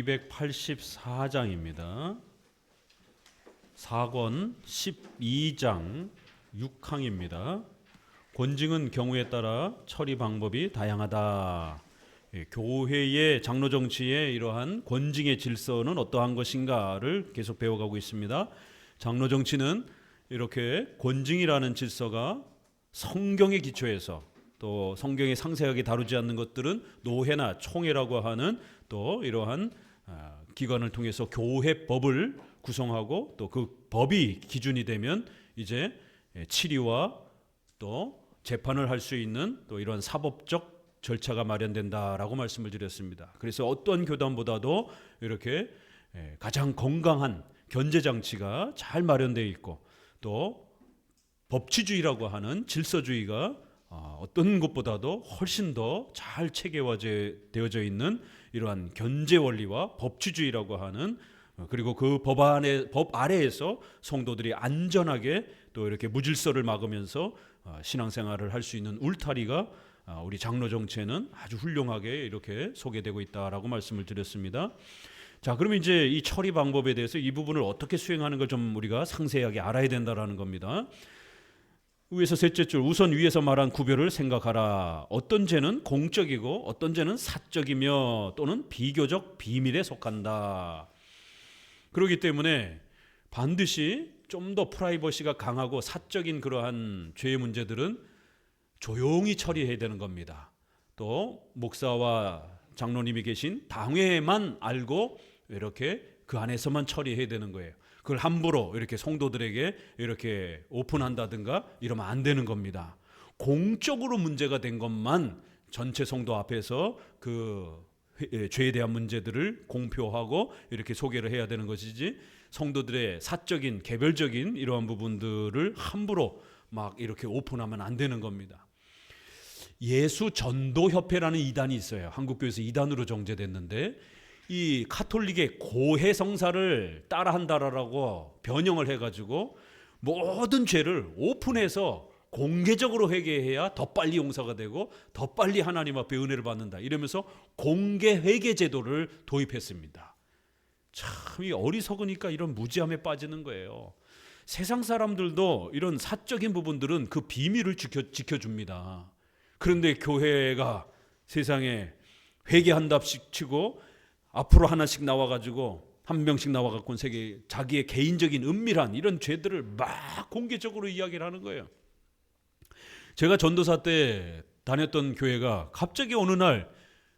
284장입니다. 4권 12장 6항입니다. 권징은 경우에 따라 처리 방법이 다양하다. 교회의 장로 정치의 이러한 권징의 질서는 어떠한 것인가를 계속 배워가고 있습니다. 장로 정치는 이렇게 권징이라는 질서가 성경의 기초에서, 또 성경이 상세하게 다루지 않는 것들은 노회나 총회라고 하는 또 이러한 기관을 통해서 교회법을 구성하고, 또 그 법이 기준이 되면 이제 치리와 또 재판을 할 수 있는 또 이런 사법적 절차가 마련된다라고 말씀을 드렸습니다. 그래서 어떤 교단보다도 이렇게 가장 건강한 견제 장치가 잘 마련되어 있고, 또 법치주의라고 하는 질서주의가 어떤 것보다도 훨씬 더 잘 체계화되어져 있는 이러한 견제 원리와 법치주의라고 하는, 그리고 그 법 아래에서 성도들이 안전하게 또 이렇게 무질서를 막으면서 신앙생활을 할 수 있는 울타리가 우리 장로 정치에는 아주 훌륭하게 이렇게 소개되고 있다라고 말씀을 드렸습니다. 자, 그럼 이제 이 처리 방법에 대해서 이 부분을 어떻게 수행하는 걸 좀 우리가 상세하게 알아야 된다라는 겁니다. 위에서 셋째 줄, 우선 위에서 말한 구별을 생각하라. 어떤 죄는 공적이고 어떤 죄는 사적이며 또는 비교적 비밀에 속한다. 그렇기 때문에 반드시 좀 더 프라이버시가 강하고 사적인 그러한 죄의 문제들은 조용히 처리해야 되는 겁니다. 또 목사와 장로님이 계신 당회만 알고 이렇게 그 안에서만 처리해야 되는 거예요. 그걸 함부로 이렇게 성도들에게 이렇게 오픈한다든가 이러면 안 되는 겁니다. 공적으로 문제가 된 것만 전체 성도 앞에서 그 죄에 대한 문제들을 공표하고 이렇게 소개를 해야 되는 것이지, 성도들의 사적인 개별적인 이러한 부분들을 함부로 막 이렇게 오픈하면 안 되는 겁니다. 예수전도협회라는 이단이 있어요. 한국교회에서 이단으로 정제됐는데, 이 카톨릭의 고해성사를 따라한다라고 변형을 해가지고 모든 죄를 오픈해서 공개적으로 회개해야 더 빨리 용서가 되고 더 빨리 하나님 앞에 은혜를 받는다, 이러면서 공개 회개 제도를 도입했습니다. 참 이 어리석으니까 이런 무지함에 빠지는 거예요. 세상 사람들도 이런 사적인 부분들은 그 비밀을 지켜줍니다. 그런데 교회가 세상에 회개한답시고 치고 앞으로 하나씩 나와가지고 한 명씩 나와갖고 자기의 개인적인 은밀한 이런 죄들을 막 공개적으로 이야기를 하는 거예요. 제가 전도사 때 다녔던 교회가 갑자기 어느 날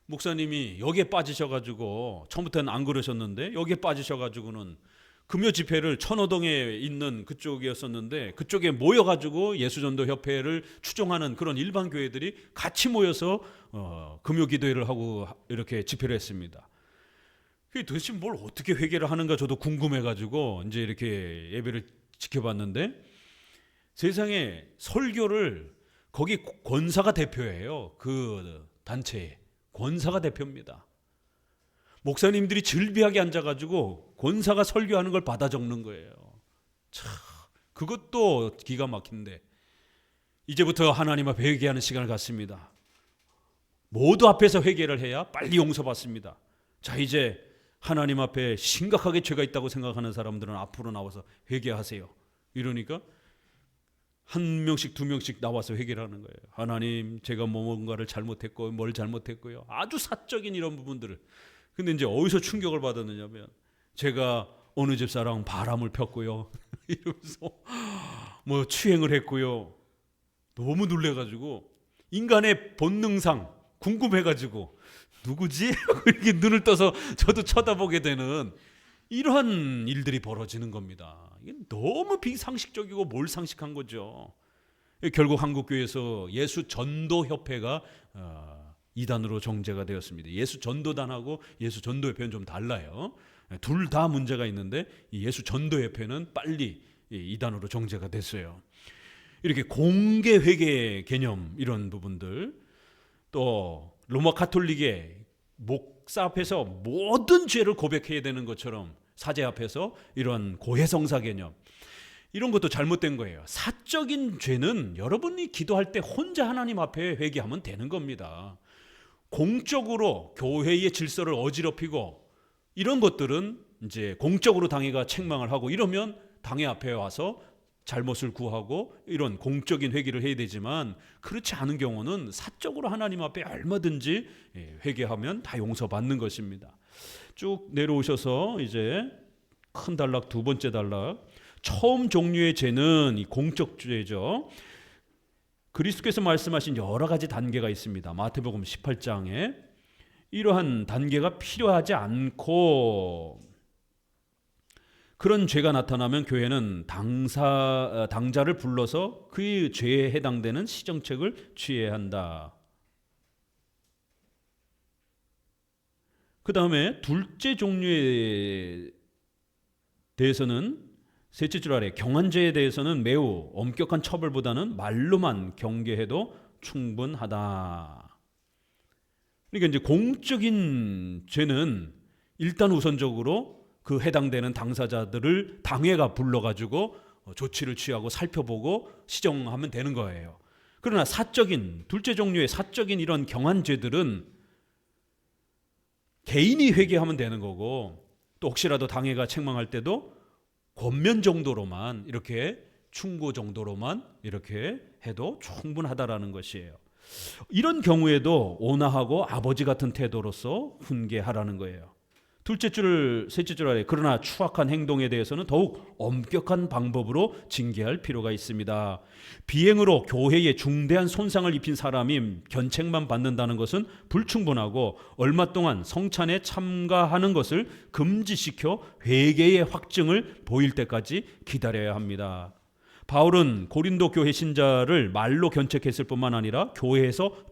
목사님이 여기에 빠지셔가지고, 처음부터는 안 그러셨는데 여기에 빠지셔가지고는 금요 집회를 천호동에 있는 그쪽이었었는데, 그쪽에 모여가지고 예수전도협회를 추종하는 그런 일반 교회들이 같이 모여서 금요 기도회를 하고 이렇게 집회를 했습니다. 도대체 뭘 어떻게 회개를 하는가 저도 궁금해가지고 이제 이렇게 예배를 지켜봤는데, 세상에 설교를 거기 권사가 대표예요. 그 단체에 권사가 대표입니다. 목사님들이 즐비하게 앉아가지고 권사가 설교하는 걸 받아 적는 거예요. 참, 그것도 기가 막힌데, 이제부터 하나님 앞에 회개하는 시간을 갖습니다. 모두 앞에서 회개를 해야 빨리 용서받습니다. 자, 이제 하나님 앞에 심각하게 죄가 있다고 생각하는 사람들은 앞으로 나와서 회개하세요. 이러니까 한 명씩 두 명씩 나와서 회개를 하는 거예요. 하나님, 제가 뭔가를 잘못했고 뭘 잘못했고요. 아주 사적인 이런 부분들을. 근데 이제 어디서 충격을 받았느냐면, 제가 어느 집사랑 바람을 폈고요. 이러면서 뭐 추행을 했고요. 너무 놀래가지고 인간의 본능상 궁금해가지고 누구지? 이렇게 눈을 떠서 저도 쳐다보게 되는 이러한 일들이 벌어지는 겁니다. 이게 너무 비상식적이고 몰상식한 거죠. 결국 한국교회에서 예수전도협회가 이단으로 정제가 되었습니다. 예수전도단하고 예수전도협회는 좀 달라요. 둘 다 문제가 있는데 이 예수전도협회는 빨리 이단으로 정제가 됐어요. 이렇게 공개 회개 개념, 이런 부분들, 또 로마 카톨릭의 목사 앞에서 모든 죄를 고백해야 되는 것처럼 사제 앞에서 이런 고해성사 개념, 이런 것도 잘못된 거예요. 사적인 죄는 여러분이 기도할 때 혼자 하나님 앞에 회개하면 되는 겁니다. 공적으로 교회의 질서를 어지럽히고 이런 것들은 이제 공적으로 당회가 책망을 하고 이러면 당회 앞에 와서 잘못을 구하고 이런 공적인 회개를 해야 되지만, 그렇지 않은 경우는 사적으로 하나님 앞에 얼마든지 회개하면 다 용서받는 것입니다. 쭉 내려오셔서 이제 큰 단락, 두 번째 단락, 처음 종류의 죄는 이 공적 죄죠. 그리스도께서 말씀하신 여러 가지 단계가 있습니다. 마태복음 18장에 이러한 단계가 필요하지 않고 그런 죄가 나타나면 교회는 당자를 불러서 그 죄에 해당되는 시정책을 취해야 한다. 그 다음에 둘째 종류에 대해서는, 셋째 줄 아래 경한죄에 대해서는 매우 엄격한 처벌보다는 말로만 경계해도 충분하다. 그러니까 이제 공적인 죄는 일단 우선적으로 그 해당되는 당사자들을 당회가 불러가지고 조치를 취하고 살펴보고 시정하면 되는 거예요. 그러나 사적인, 둘째 종류의 사적인 이런 경한죄들은 개인이 회개하면 되는 거고, 또 혹시라도 당회가 책망할 때도 권면 정도로만, 이렇게 충고 정도로만 이렇게 해도 충분하다라는 것이에요. 이런 경우에도 온화하고 아버지 같은 태도로서 훈계하라는 거예요. 셋째 줄 아래 그러나 추악한 행동에 대해서는 더욱 엄격한 방법으로 징계할 필요가 있습니다. 비행으로 교회에 중대한 손상을 입힌 사람이 견책만 받는다는 것은 불충분하고 얼마 동안 성찬에 참가하는 것을 금지시켜 회개의 확증을 보일 때까지 기다려야 합니다. 바울은 고린도 교회 신자를 말로 견책했을 뿐만 아니라 교회에서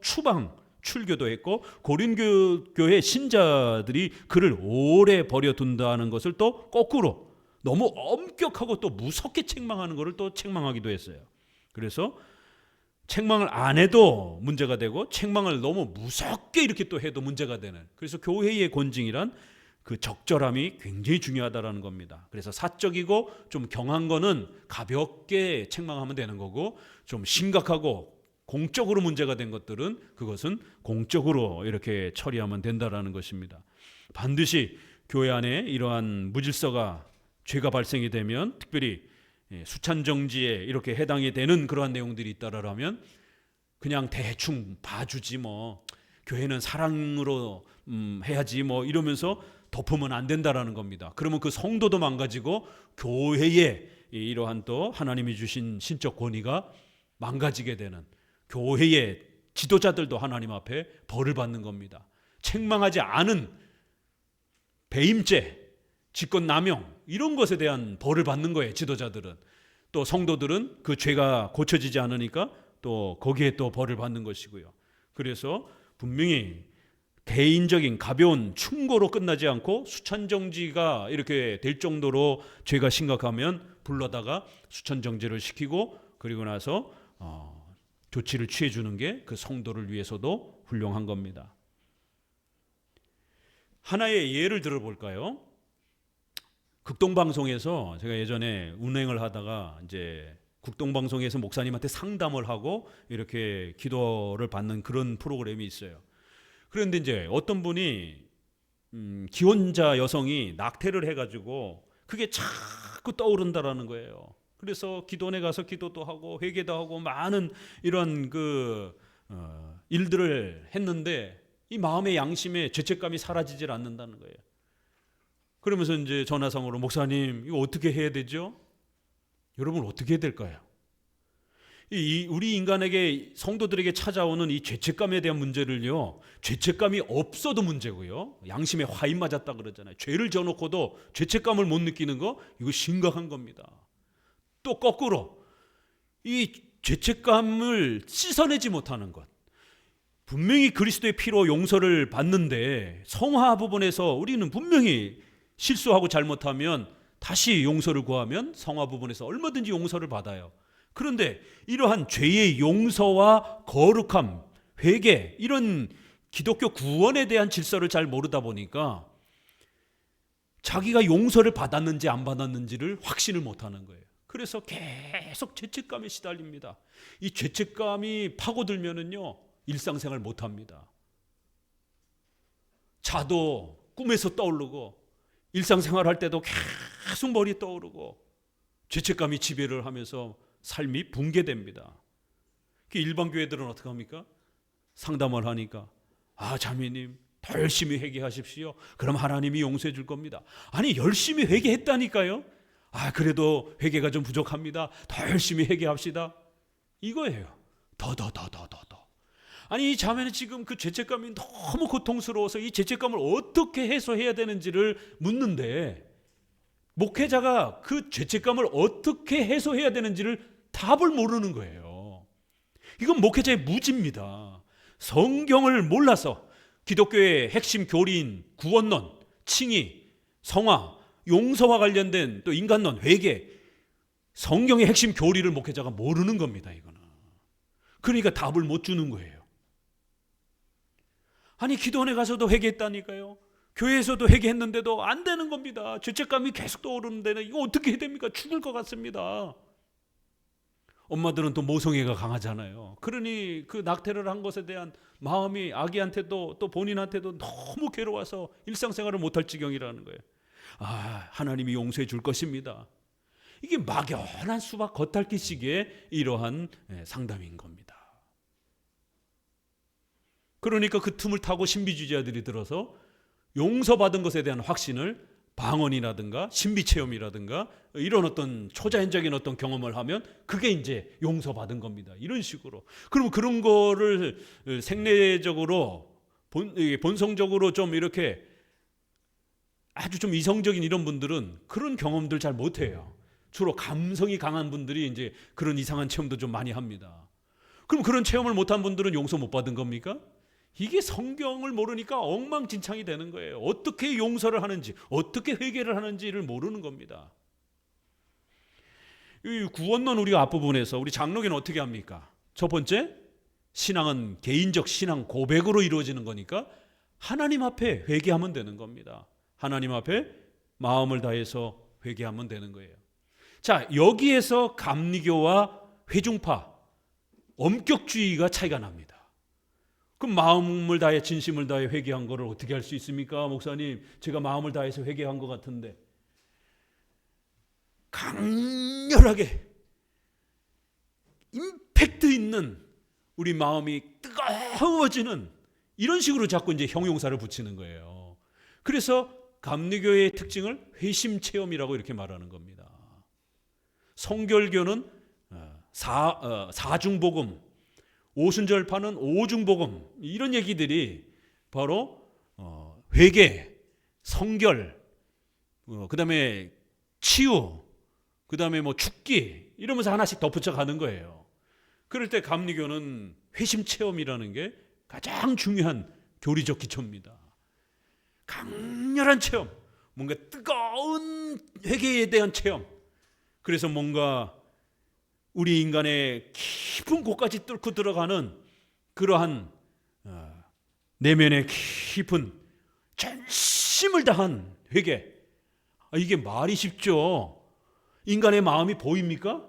출교도 했고, 고린도 교회 신자들이 그를 오래 버려둔다는 것을 또 거꾸로 너무 엄격하고 또 무섭게 책망하는 것을 또 책망하기도 했어요. 그래서 책망을 안 해도 문제가 되고 책망을 너무 무섭게 이렇게 또 해도 문제가 되는, 그래서 교회의 권징이란 그 적절함이 굉장히 중요하다라는 겁니다. 그래서 사적이고 좀 경한 거는 가볍게 책망하면 되는 거고, 좀 심각하고 공적으로 문제가 된 것들은 그것은 공적으로 이렇게 처리하면 된다라는 것입니다. 반드시 교회 안에 이러한 무질서가, 죄가 발생이 되면, 특별히 수찬정지에 이렇게 해당이 되는 그러한 내용들이 있다라면 그냥 대충 봐주지 뭐, 교회는 사랑으로 해야지 뭐 이러면서 덮으면 안 된다라는 겁니다. 그러면 그 성도도 망가지고 교회에 이러한 또 하나님이 주신 신적 권위가 망가지게 되는, 교회의 지도자들도 하나님 앞에 벌을 받는 겁니다. 책망하지 않은 배임죄, 직권남용 이런 것에 대한 벌을 받는 거예요. 지도자들은. 또 성도들은 그 죄가 고쳐지지 않으니까 또 거기에 또 벌을 받는 것이고요. 그래서 분명히 개인적인 가벼운 충고로 끝나지 않고 수찬정지가 이렇게 될 정도로 죄가 심각하면 불러다가 수찬정지를 시키고, 그리고 나서 조치를 취해주는 게 그 성도를 위해서도 훌륭한 겁니다. 하나의 예를 들어볼까요? 극동방송에서 제가 예전에 운행을 하다가 이제 극동방송에서 목사님한테 상담을 하고 이렇게 기도를 받는 그런 프로그램이 있어요. 그런데 이제 어떤 분이 기혼자 여성이 낙태를 해가지고 그게 자꾸 떠오른다라는 거예요. 그래서 기도원에 가서 기도도 하고 회개도 하고 많은 이런 일들을 했는데 이 마음의 양심의 죄책감이 사라지질 않는다는 거예요. 그러면서 이제 전화상으로 목사님 이거 어떻게 해야 되죠? 여러분 어떻게 해야 될까요? 우리 인간에게, 성도들에게 찾아오는 이 죄책감에 대한 문제를요, 죄책감이 없어도 문제고요, 양심에 화인 맞았다 그러잖아요. 죄를 져놓고도 죄책감을 못 느끼는 거, 이거 심각한 겁니다. 또 거꾸로 이 죄책감을 씻어내지 못하는 것, 분명히 그리스도의 피로 용서를 받는데 성화 부분에서 우리는 분명히 실수하고 잘못하면 다시 용서를 구하면 성화 부분에서 얼마든지 용서를 받아요. 그런데 이러한 죄의 용서와 거룩함, 회개, 이런 기독교 구원에 대한 질서를 잘 모르다 보니까 자기가 용서를 받았는지 안 받았는지를 확신을 못하는 거예요. 그래서 계속 죄책감에 시달립니다. 이 죄책감이 파고들면은요, 일상생활 못합니다. 자도 꿈에서 떠오르고, 일상생활 할 때도 계속 머리 떠오르고 죄책감이 지배를 하면서 삶이 붕괴됩니다. 일반 교회들은 어떻게 합니까? 상담을 하니까 자매님 더 열심히 회개하십시오. 그럼 하나님이 용서해 줄 겁니다. 아니 열심히 회개했다니까요. 그래도 회개가 좀 부족합니다. 더 열심히 회개합시다. 이거예요. 더. 아니 이 자매는 지금 그 죄책감이 너무 고통스러워서 이 죄책감을 어떻게 해소해야 되는지를 묻는데 목회자가 그 죄책감을 어떻게 해소해야 되는지를 답을 모르는 거예요. 이건 목회자의 무지입니다. 성경을 몰라서 기독교의 핵심 교리인 구원론, 칭의, 성화, 용서와 관련된 또 인간론, 회개, 성경의 핵심 교리를 목회자가 모르는 겁니다. 이거는. 그러니까 답을 못 주는 거예요. 아니 기도원에 가서도 회개했다니까요. 교회에서도 회개했는데도 안 되는 겁니다. 죄책감이 계속 떠오르는데 이거 어떻게 해야 됩니까? 죽을 것 같습니다. 엄마들은 또 모성애가 강하잖아요. 그러니 그 낙태를 한 것에 대한 마음이 아기한테도 또 본인한테도 너무 괴로워서 일상생활을 못할 지경이라는 거예요. 하나님이 용서해 줄 것입니다. 이게 막연한 수박 겉핥기식의 이러한 상담인 겁니다. 그러니까 그 틈을 타고 신비주의자들이 들어서 용서받은 것에 대한 확신을 방언이라든가 신비체험이라든가 이런 어떤 초자연적인 어떤 경험을 하면 그게 이제 용서받은 겁니다. 이런 식으로. 그러면 그런 거를 생리적으로 본성적으로 좀 이렇게 아주 좀 이성적인 이런 분들은 그런 경험들 잘 못해요. 주로 감성이 강한 분들이 이제 그런 이상한 체험도 좀 많이 합니다. 그럼 그런 체험을 못한 분들은 용서 못 받은 겁니까? 이게 성경을 모르니까 엉망진창이 되는 거예요. 어떻게 용서를 하는지, 어떻게 회개를 하는지를 모르는 겁니다. 이 구원론 우리가 앞부분에서 우리 장로교는 어떻게 합니까? 첫 번째, 신앙은 개인적 신앙 고백으로 이루어지는 거니까 하나님 앞에 회개하면 되는 겁니다. 하나님 앞에 마음을 다해서 회개하면 되는 거예요. 자, 여기에서 감리교와 회중파, 엄격주의가 차이가 납니다. 그럼 마음을 다해 진심을 다해 회개한 거를 어떻게 할 수 있습니까? 목사님, 제가 마음을 다해서 회개한 것 같은데. 강렬하게 임팩트 있는 우리 마음이 뜨거워지는 이런 식으로 자꾸 이제 형용사를 붙이는 거예요. 그래서 감리교의 특징을 회심 체험이라고 이렇게 말하는 겁니다. 성결교는 사중복음, 오순절파는 오중복음, 이런 얘기들이 바로 회개, 성결, 그 다음에 치유, 그 다음에 뭐 죽기 이러면서 하나씩 덧붙여 가는 거예요. 그럴 때 감리교는 회심 체험이라는 게 가장 중요한 교리적 기초입니다. 강렬한 체험, 뭔가 뜨거운 회개에 대한 체험. 그래서 뭔가 우리 인간의 깊은 곳까지 뚫고 들어가는 그러한 내면의 깊은 전심을 다한 회개. 이게 말이 쉽죠. 인간의 마음이 보입니까?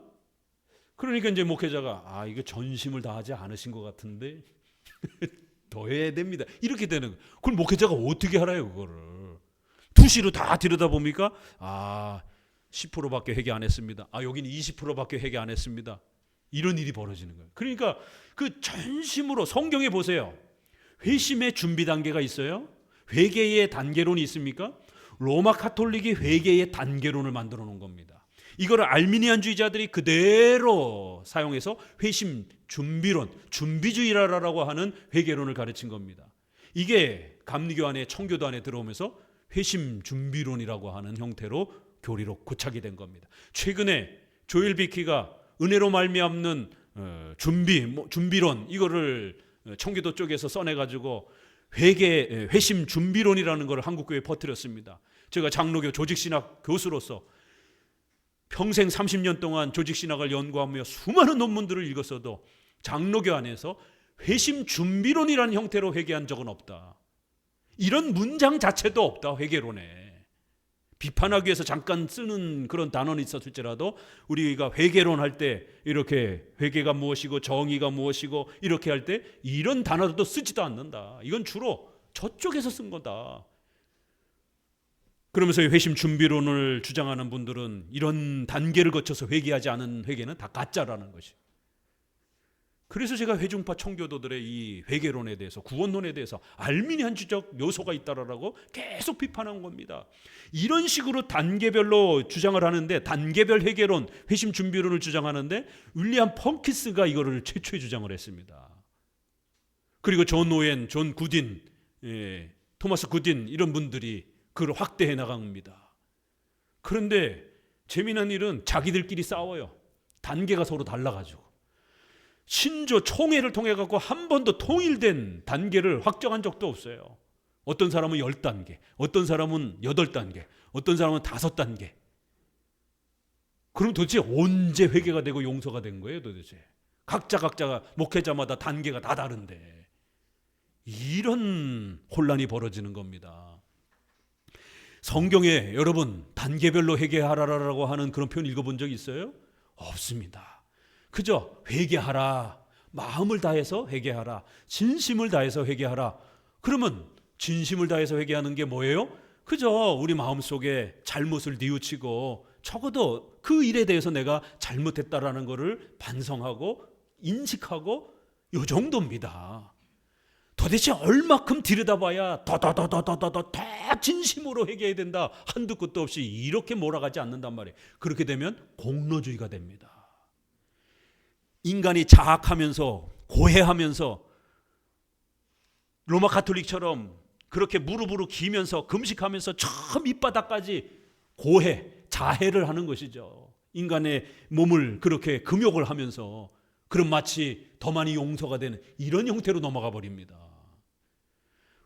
그러니까 이제 목회자가 이거 전심을 다하지 않으신 것 같은데 더 해야 됩니다. 이렇게 되는 거예요. 그걸 목회자가 어떻게 알아요, 그거를? 투시로 다 들여다봅니까? 10%밖에 회개 안 했습니다. 여기는 20%밖에 회개 안 했습니다. 이런 일이 벌어지는 거예요. 그러니까 그 전심으로 성경에 보세요. 회심의 준비 단계가 있어요. 회개의 단계론이 있습니까? 로마 카톨릭이 회개의 단계론을 만들어 놓은 겁니다. 이거를 알미니안주의자들이 그대로 사용해서 회심 준비론, 준비주의라고 하는 회개론을 가르친 겁니다. 이게 감리교 안에 청교도 안에 들어오면서 회심 준비론이라고 하는 형태로 교리로 고착이 된 겁니다. 최근에 조엘 비키가 은혜로 말미암는 준비론 이거를 청교도 쪽에서 써내가지고 회심 준비론이라는 걸 한국교회에 퍼뜨렸습니다. 제가 장로교 조직신학 교수로서 평생 30년 동안 조직신학을 연구하며 수많은 논문들을 읽었어도 장로교 안에서 회심 준비론이라는 형태로 회개한 적은 없다. 이런 문장 자체도 없다. 회개론에. 비판하기 위해서 잠깐 쓰는 그런 단어는 있었을지라도 우리가 회개론 할 때 이렇게 회개가 무엇이고 정의가 무엇이고 이렇게 할 때 이런 단어도 쓰지도 않는다. 이건 주로 저쪽에서 쓴 거다. 그러면서 회심 준비론을 주장하는 분들은 이런 단계를 거쳐서 회개하지 않은 회개는 다 가짜라는 것이. 그래서 제가 회중파 청교도들의 이 회개론에 대해서, 구원론에 대해서 알미니안주적 요소가 있다라고 계속 비판한 겁니다. 이런 식으로 단계별로 주장을 하는데, 단계별 회개론, 회심 준비론을 주장하는데 윌리엄 펑키스가 이거를 최초에 주장을 했습니다. 그리고 존 오웬, 존 구딘, 토마스 구딘 이런 분들이 그걸 확대해 나갑니다. 그런데 재미난 일은 자기들끼리 싸워요. 단계가 서로 달라가지고. 신조 총회를 통해 갖고 한 번도 통일된 단계를 확정한 적도 없어요. 어떤 사람은 10단계, 어떤 사람은 8단계, 어떤 사람은 5단계. 그럼 도대체 언제 회개가 되고 용서가 된 거예요 도대체? 각자가 목회자마다 단계가 다 다른데 이런 혼란이 벌어지는 겁니다. 성경에 여러분 단계별로 회개하라라고 하는 그런 표현 읽어본 적 있어요? 없습니다. 그저 회개하라, 마음을 다해서 회개하라, 진심을 다해서 회개하라. 그러면 진심을 다해서 회개하는 게 뭐예요? 그저 우리 마음속에 잘못을 뉘우치고 적어도 그 일에 대해서 내가 잘못했다라는 것을 반성하고 인식하고 이 정도입니다. 도대체 얼마큼 들여다봐야 더 진심으로 회개해야 된다 한두 끝도 없이 이렇게 몰아가지 않는단 말이에요. 그렇게 되면 공로주의가 됩니다. 인간이 자학하면서 고해하면서 로마 가톨릭처럼 그렇게 무릎으로 기면서 금식하면서 저 밑바닥까지 고해, 자해를 하는 것이죠. 인간의 몸을 그렇게 금욕을 하면서 그럼 마치 더 많이 용서가 되는 이런 형태로 넘어가 버립니다.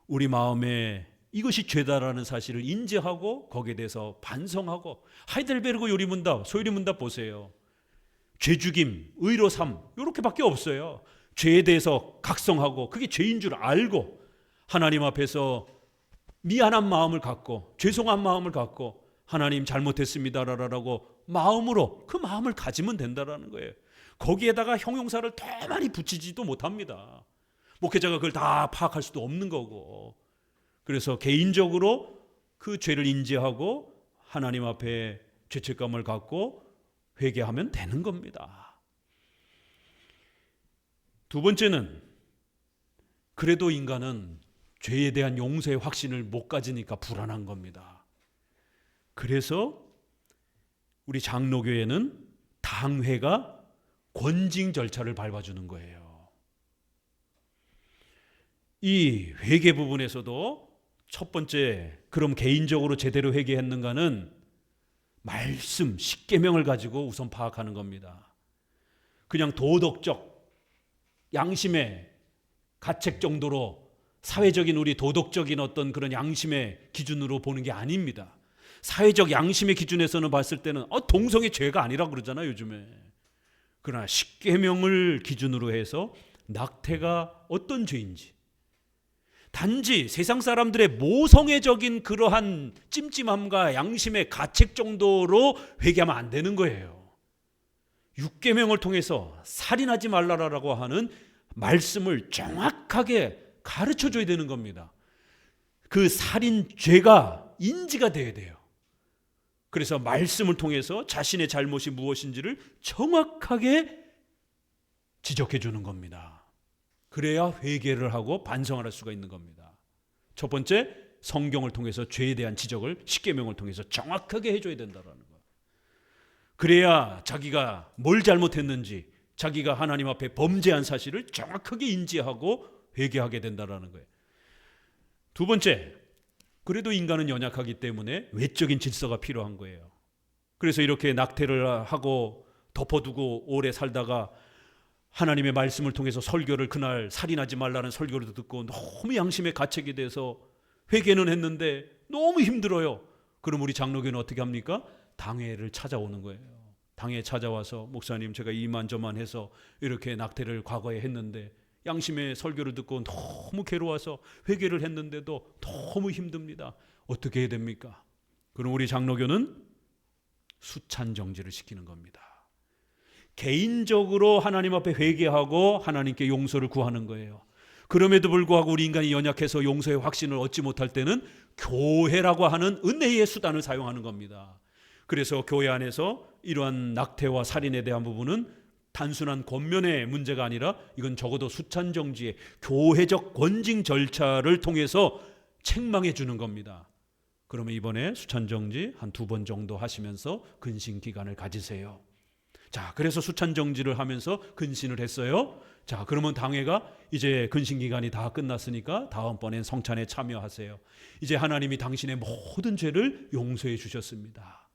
우리 마음에 이것이 죄다라는 사실을 인지하고 거기에 대해서 반성하고, 하이델베르그 요리문답, 소요리문답 보세요. 죄죽임, 의로삼 이렇게밖에 없어요. 죄에 대해서 각성하고 그게 죄인 줄 알고 하나님 앞에서 미안한 마음을 갖고 죄송한 마음을 갖고 하나님 잘못했습니다라고 마음으로 그 마음을 가지면 된다라는 거예요. 거기에다가 형용사를 더 많이 붙이지도 못합니다. 목회자가 그걸 다 파악할 수도 없는 거고. 그래서 개인적으로 그 죄를 인지하고 하나님 앞에 죄책감을 갖고 회개하면 되는 겁니다. 두 번째는 그래도 인간은 죄에 대한 용서의 확신을 못 가지니까 불안한 겁니다. 그래서 우리 장로교회는 당회가 권징 절차를 밟아주는 거예요. 이 회개 부분에서도 첫 번째, 그럼 개인적으로 제대로 회개했는가는 말씀, 십계명을 가지고 우선 파악하는 겁니다. 그냥 도덕적, 양심의 가책 정도로 사회적인 우리 도덕적인 어떤 그런 양심의 기준으로 보는 게 아닙니다. 사회적 양심의 기준에서는 봤을 때는 동성애 죄가 아니라고 그러잖아요 요즘에. 그러나 십계명을 기준으로 해서 낙태가 어떤 죄인지, 단지 세상 사람들의 모성애적인 그러한 찜찜함과 양심의 가책 정도로 회개하면 안 되는 거예요. 육계명을 통해서 살인하지 말라라고 하는 말씀을 정확하게 가르쳐 줘야 되는 겁니다. 그 살인죄가 인지가 돼야 돼요. 그래서 말씀을 통해서 자신의 잘못이 무엇인지를 정확하게 지적해 주는 겁니다. 그래야 회개를 하고 반성을 할 수가 있는 겁니다. 첫 번째, 성경을 통해서 죄에 대한 지적을 십계명을 통해서 정확하게 해줘야 된다는 거. 그래야 자기가 뭘 잘못했는지, 자기가 하나님 앞에 범죄한 사실을 정확하게 인지하고 회개하게 된다는 거예요. 두 번째, 그래도 인간은 연약하기 때문에 외적인 질서가 필요한 거예요. 그래서 이렇게 낙태를 하고 덮어두고 오래 살다가 하나님의 말씀을 통해서 설교를, 그날 살인하지 말라는 설교를 듣고 너무 양심의 가책이 돼서 회개는 했는데 너무 힘들어요. 그럼 우리 장로교는 어떻게 합니까? 당회를 찾아오는 거예요. 당회에 찾아와서 목사님 제가 이만저만 해서 이렇게 낙태를 과거에 했는데 양심의 설교를 듣고 너무 괴로워서 회개를 했는데도 너무 힘듭니다. 어떻게 해야 됩니까? 그럼 우리 장로교는 수찬 정지를 시키는 겁니다. 개인적으로 하나님 앞에 회개하고 하나님께 용서를 구하는 거예요. 그럼에도 불구하고 우리 인간이 연약해서 용서의 확신을 얻지 못할 때는 교회라고 하는 은혜의 수단을 사용하는 겁니다. 그래서 교회 안에서 이러한 낙태와 살인에 대한 부분은 단순한 권면의 문제가 아니라 이건 적어도 수찬정지의 교회적 권징 절차를 통해서 책망해 주는 겁니다. 그러면 이번에 수찬정지 한 2번 정도 하시면서 근신 기간을 가지세요. 자, 그래서 수찬정지를 하면서 근신을 했어요. 자, 그러면 당회가 이제 근신 기간이 다 끝났으니까 다음번엔 성찬에 참여하세요. 이제 하나님이 당신의 모든 죄를 용서해 주셨습니다.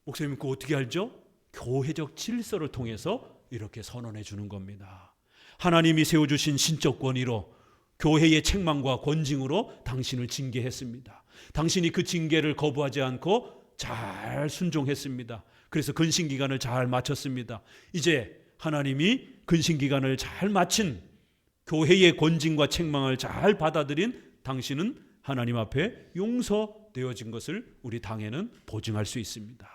목사님 그거 어떻게 알죠? 교회적 질서를 통해서 이렇게 선언해 주는 겁니다. 하나님이 세워주신 신적 권위로 교회의 책망과 권징으로 당신을 징계했습니다. 당신이 그 징계를 거부하지 않고 잘 순종했습니다. 그래서 근신기간을 잘 마쳤습니다. 이제 하나님이 근신기간을 잘 마친 교회의 권징과 책망을 잘 받아들인 당신은 하나님 앞에 용서되어진 것을 우리 당에는 보증할 수 있습니다.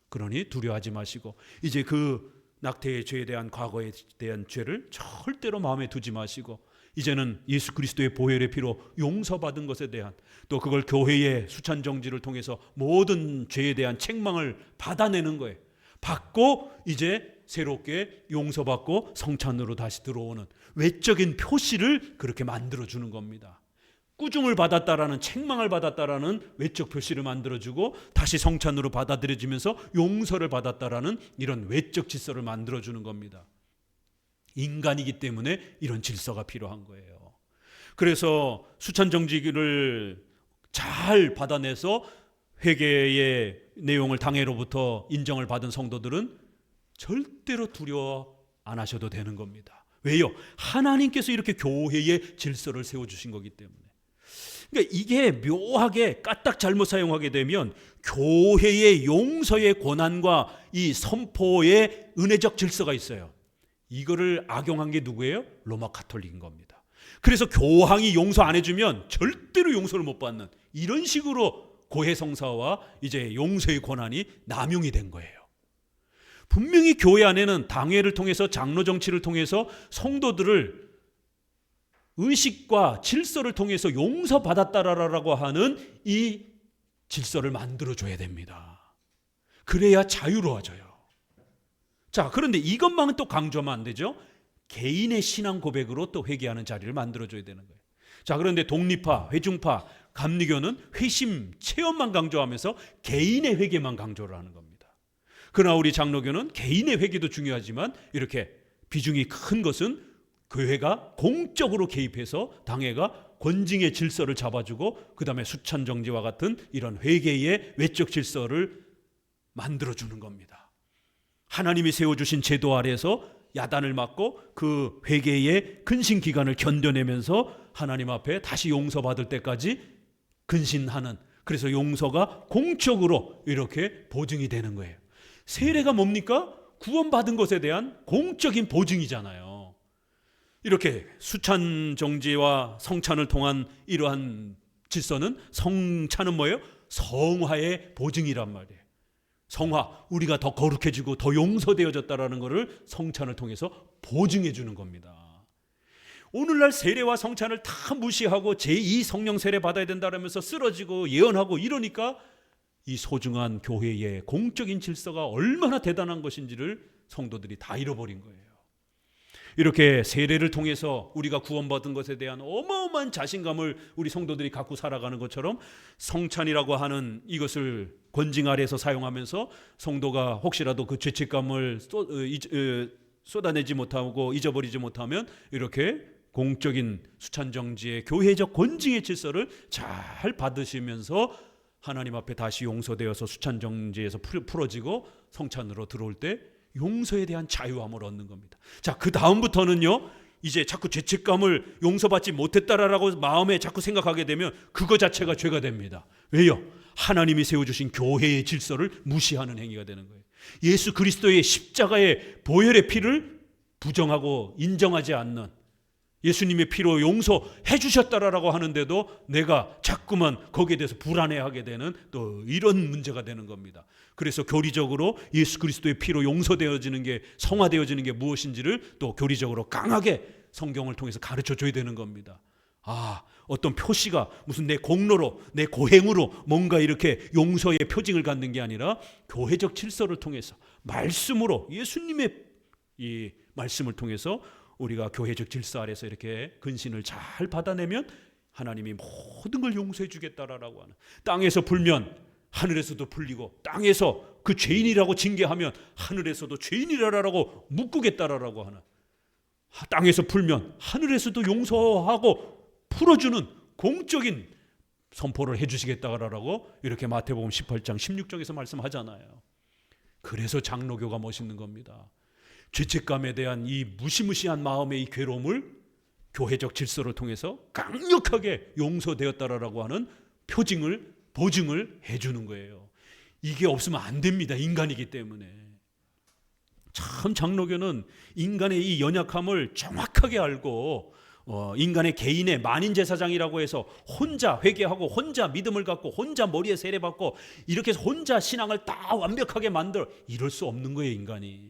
그러니 두려워하지 마시고 이제 그 낙태의 죄에 대한 과거에 대한 죄를 절대로 마음에 두지 마시고 이제는 예수 그리스도의 보혈의 피로 용서받은 것에 대한 또 그걸 교회의 수찬정지를 통해서 모든 죄에 대한 책망을 받아내는 거예요. 받고 이제 새롭게 용서받고 성찬으로 다시 들어오는 외적인 표시를 그렇게 만들어주는 겁니다. 꾸중을 받았다라는 책망을 받았다라는 외적 표시를 만들어주고 다시 성찬으로 받아들여지면서 용서를 받았다라는 이런 외적 질서를 만들어주는 겁니다. 인간이기 때문에 이런 질서가 필요한 거예요. 그래서 수찬정지를 잘 받아내서 회개의 내용을 당회로부터 인정을 받은 성도들은 절대로 두려워 안 하셔도 되는 겁니다. 왜요? 하나님께서 이렇게 교회의 질서를 세워주신 거기 때문에. 그러니까 이게 묘하게 까딱 잘못 사용하게 되면 교회의 용서의 권한과 이 선포의 은혜적 질서가 있어요. 이거를 악용한 게 누구예요? 로마 가톨릭인 겁니다. 그래서 교황이 용서 안 해주면 절대로 용서를 못 받는 이런 식으로 고해성사와 이제 용서의 권한이 남용이 된 거예요. 분명히 교회 안에는 당회를 통해서 장로 정치를 통해서 성도들을 의식과 질서를 통해서 용서받았다라고 하는 이 질서를 만들어줘야 됩니다. 그래야 자유로워져요. 자, 그런데 이것만은 또 강조하면 안 되죠. 개인의 신앙 고백으로 또 회개하는 자리를 만들어줘야 되는 거예요. 자, 그런데 독립파, 회중파, 감리교는 회심, 체험만 강조하면서 개인의 회개만 강조를 하는 겁니다. 그러나 우리 장로교는 개인의 회개도 중요하지만 이렇게 비중이 큰 것은 교회가 공적으로 개입해서 당회가 권징의 질서를 잡아주고 그 다음에 수찬정지와 같은 이런 회개의 외적 질서를 만들어주는 겁니다. 하나님이 세워주신 제도 아래에서 야단을 맞고 그 회개의 근신 기간을 견뎌내면서 하나님 앞에 다시 용서받을 때까지 근신하는, 그래서 용서가 공적으로 이렇게 보증이 되는 거예요. 세례가 뭡니까? 구원받은 것에 대한 공적인 보증이잖아요. 이렇게 수찬 정지와 성찬을 통한 이러한 질서는, 성찬은 뭐예요? 성화의 보증이란 말이에요. 성화, 우리가 더 거룩해지고 더 용서되어졌다라는 것을 성찬을 통해서 보증해 주는 겁니다. 오늘날 세례와 성찬을 다 무시하고 제2 성령 세례 받아야 된다라면서 쓰러지고 예언하고 이러니까 이 소중한 교회의 공적인 질서가 얼마나 대단한 것인지를 성도들이 다 잃어버린 거예요. 이렇게 세례를 통해서 우리가 구원받은 것에 대한 어마어마한 자신감을 우리 성도들이 갖고 살아가는 것처럼 성찬이라고 하는 이것을 권징 아래에서 사용하면서 성도가 혹시라도 그 죄책감을 쏟아내지 못하고 잊어버리지 못하면 이렇게 공적인 수찬정지의 교회적 권징의 질서를 잘 받으시면서 하나님 앞에 다시 용서되어서 수찬정지에서 풀어지고 성찬으로 들어올 때 용서에 대한 자유함을 얻는 겁니다. 자, 그 다음부터는요, 이제 자꾸 죄책감을 용서받지 못했다라고 마음에 자꾸 생각하게 되면 그거 자체가 죄가 됩니다. 왜요? 하나님이 세워주신 교회의 질서를 무시하는 행위가 되는 거예요. 예수 그리스도의 십자가의 보혈의 피를 부정하고 인정하지 않는, 예수님의 피로 용서해 주셨다라고 하는데도 내가 자꾸만 거기에 대해서 불안해하게 되는 또 이런 문제가 되는 겁니다. 그래서 교리적으로 예수 그리스도의 피로 용서되어지는 게, 성화되어지는 게 무엇인지를 또 교리적으로 강하게 성경을 통해서 가르쳐 줘야 되는 겁니다. 어떤 표시가 무슨 내 공로로, 내 고행으로 뭔가 이렇게 용서의 표징을 갖는 게 아니라 교회적 질서를 통해서 말씀으로, 예수님의 이 말씀을 통해서 우리가 교회적 질서 아래서 이렇게 근신을 잘 받아내면 하나님이 모든 걸 용서해 주겠다라고 하는, 땅에서 불면 하늘에서도 불리고, 땅에서 그 죄인이라고 징계하면 하늘에서도 죄인이라고 묶겠다라고 하는, 땅에서 풀면 하늘에서도 용서하고 풀어주는 공적인 선포를 해주시겠다라고 이렇게 마태복음 18장 16절에서 말씀하잖아요. 그래서 장로교가 멋있는 겁니다. 죄책감에 대한 이 무시무시한 마음의 이 괴로움을 교회적 질서를 통해서 강력하게 용서되었다라고 하는 표징을, 보증을 해주는 거예요. 이게 없으면 안 됩니다. 인간이기 때문에. 참 장로교는 인간의 이 연약함을 정확하게 알고 인간의 개인의 만인제사장이라고 해서 혼자 회개하고 혼자 믿음을 갖고 혼자 머리에 세례받고 이렇게 해서 혼자 신앙을 다 완벽하게 만들어, 이럴 수 없는 거예요, 인간이.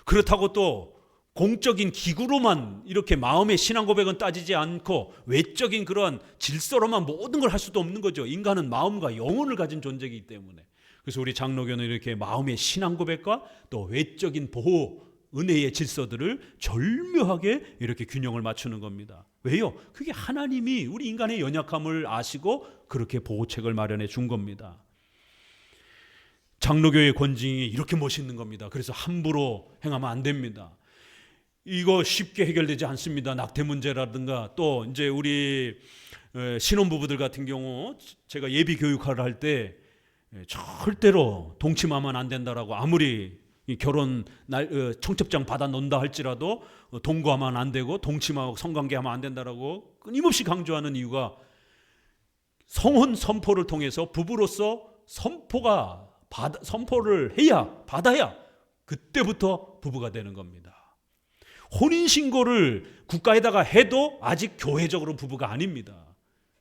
그렇다고 또 공적인 기구로만 이렇게 마음의 신앙 고백은 따지지 않고 외적인 그런 질서로만 모든 걸 할 수도 없는 거죠. 인간은 마음과 영혼을 가진 존재이기 때문에. 그래서 우리 장로교는 이렇게 마음의 신앙 고백과 또 외적인 보호, 은혜의 질서들을 절묘하게 이렇게 균형을 맞추는 겁니다. 왜요? 그게 하나님이 우리 인간의 연약함을 아시고 그렇게 보호책을 마련해 준 겁니다. 장로교의 권징이 이렇게 멋있는 겁니다. 그래서 함부로 행하면 안 됩니다. 이거 쉽게 해결되지 않습니다. 낙태 문제라든가, 또 이제 우리 신혼부부들 같은 경우 제가 예비 교육을 할 때 절대로 동침하면 안 된다라고, 아무리 결혼 청첩장 받아 놓는다 할지라도 동거하면 안 되고 동침하고 성관계하면 안 된다라고 끊임없이 강조하는 이유가, 성혼 선포를 통해서 부부로서 선포를 해야, 받아야 그때부터 부부가 되는 겁니다. 혼인신고를 국가에다가 해도 아직 교회적으로 부부가 아닙니다.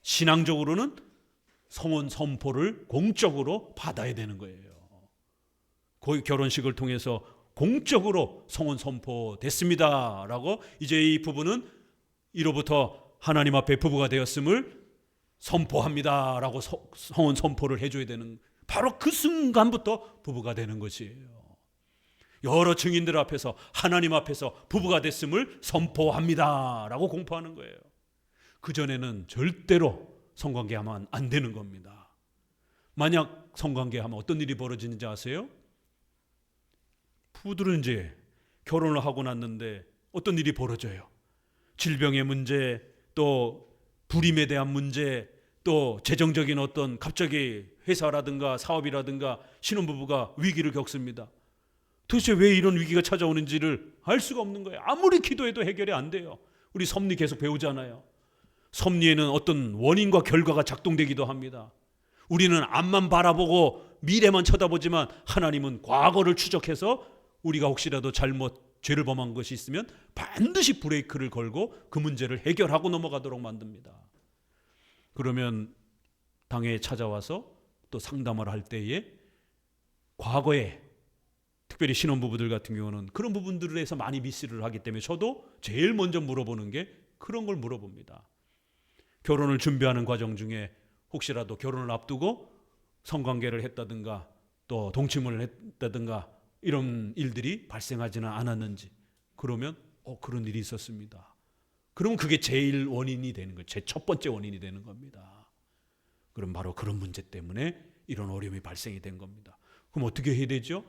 신앙적으로는 성혼 선포를 공적으로 받아야 되는 거예요. 그 결혼식을 통해서 공적으로 성혼 선포됐습니다 라고, 이제 이 부부는 이로부터 하나님 앞에 부부가 되었음을 선포합니다 라고 성혼 선포를 해줘야 되는, 바로 그 순간부터 부부가 되는 것이에요. 여러 증인들 앞에서, 하나님 앞에서 부부가 됐음을 선포합니다 라고 공포하는 거예요. 그전에는 절대로 성관계하면 안 되는 겁니다. 만약 성관계하면 어떤 일이 벌어지는지 아세요? 부부들은 이제 결혼을 하고 났는데 어떤 일이 벌어져요? 질병의 문제, 또 불임에 대한 문제, 또 재정적인 어떤 갑자기 회사라든가 사업이라든가 신혼부부가 위기를 겪습니다. 도대체 왜 이런 위기가 찾아오는지를 알 수가 없는 거예요. 아무리 기도해도 해결이 안 돼요. 우리 섭리 계속 배우잖아요. 섭리에는 어떤 원인과 결과가 작동되기도 합니다. 우리는 앞만 바라보고 미래만 쳐다보지만 하나님은 과거를 추적해서 우리가 혹시라도 죄를 범한 것이 있으면 반드시 브레이크를 걸고 그 문제를 해결하고 넘어가도록 만듭니다. 그러면 당에 찾아와서 또 상담을 할 때에 과거에, 특별히 신혼부부들 같은 경우는 그런 부분들에서 많이 미스를 하기 때문에 저도 제일 먼저 물어보는 게 그런 걸 물어봅니다. 결혼을 준비하는 과정 중에 혹시라도 결혼을 앞두고 성관계를 했다든가 또 동침을 했다든가 이런 일들이 발생하지는 않았는지, 그러면 그런 일이 있었습니다. 그러면 그게 제일 원인이 되는 거예요. 제 첫 번째 원인이 되는 겁니다. 그럼 바로 그런 문제 때문에 이런 어려움이 발생이 된 겁니다. 그럼 어떻게 해야 되죠?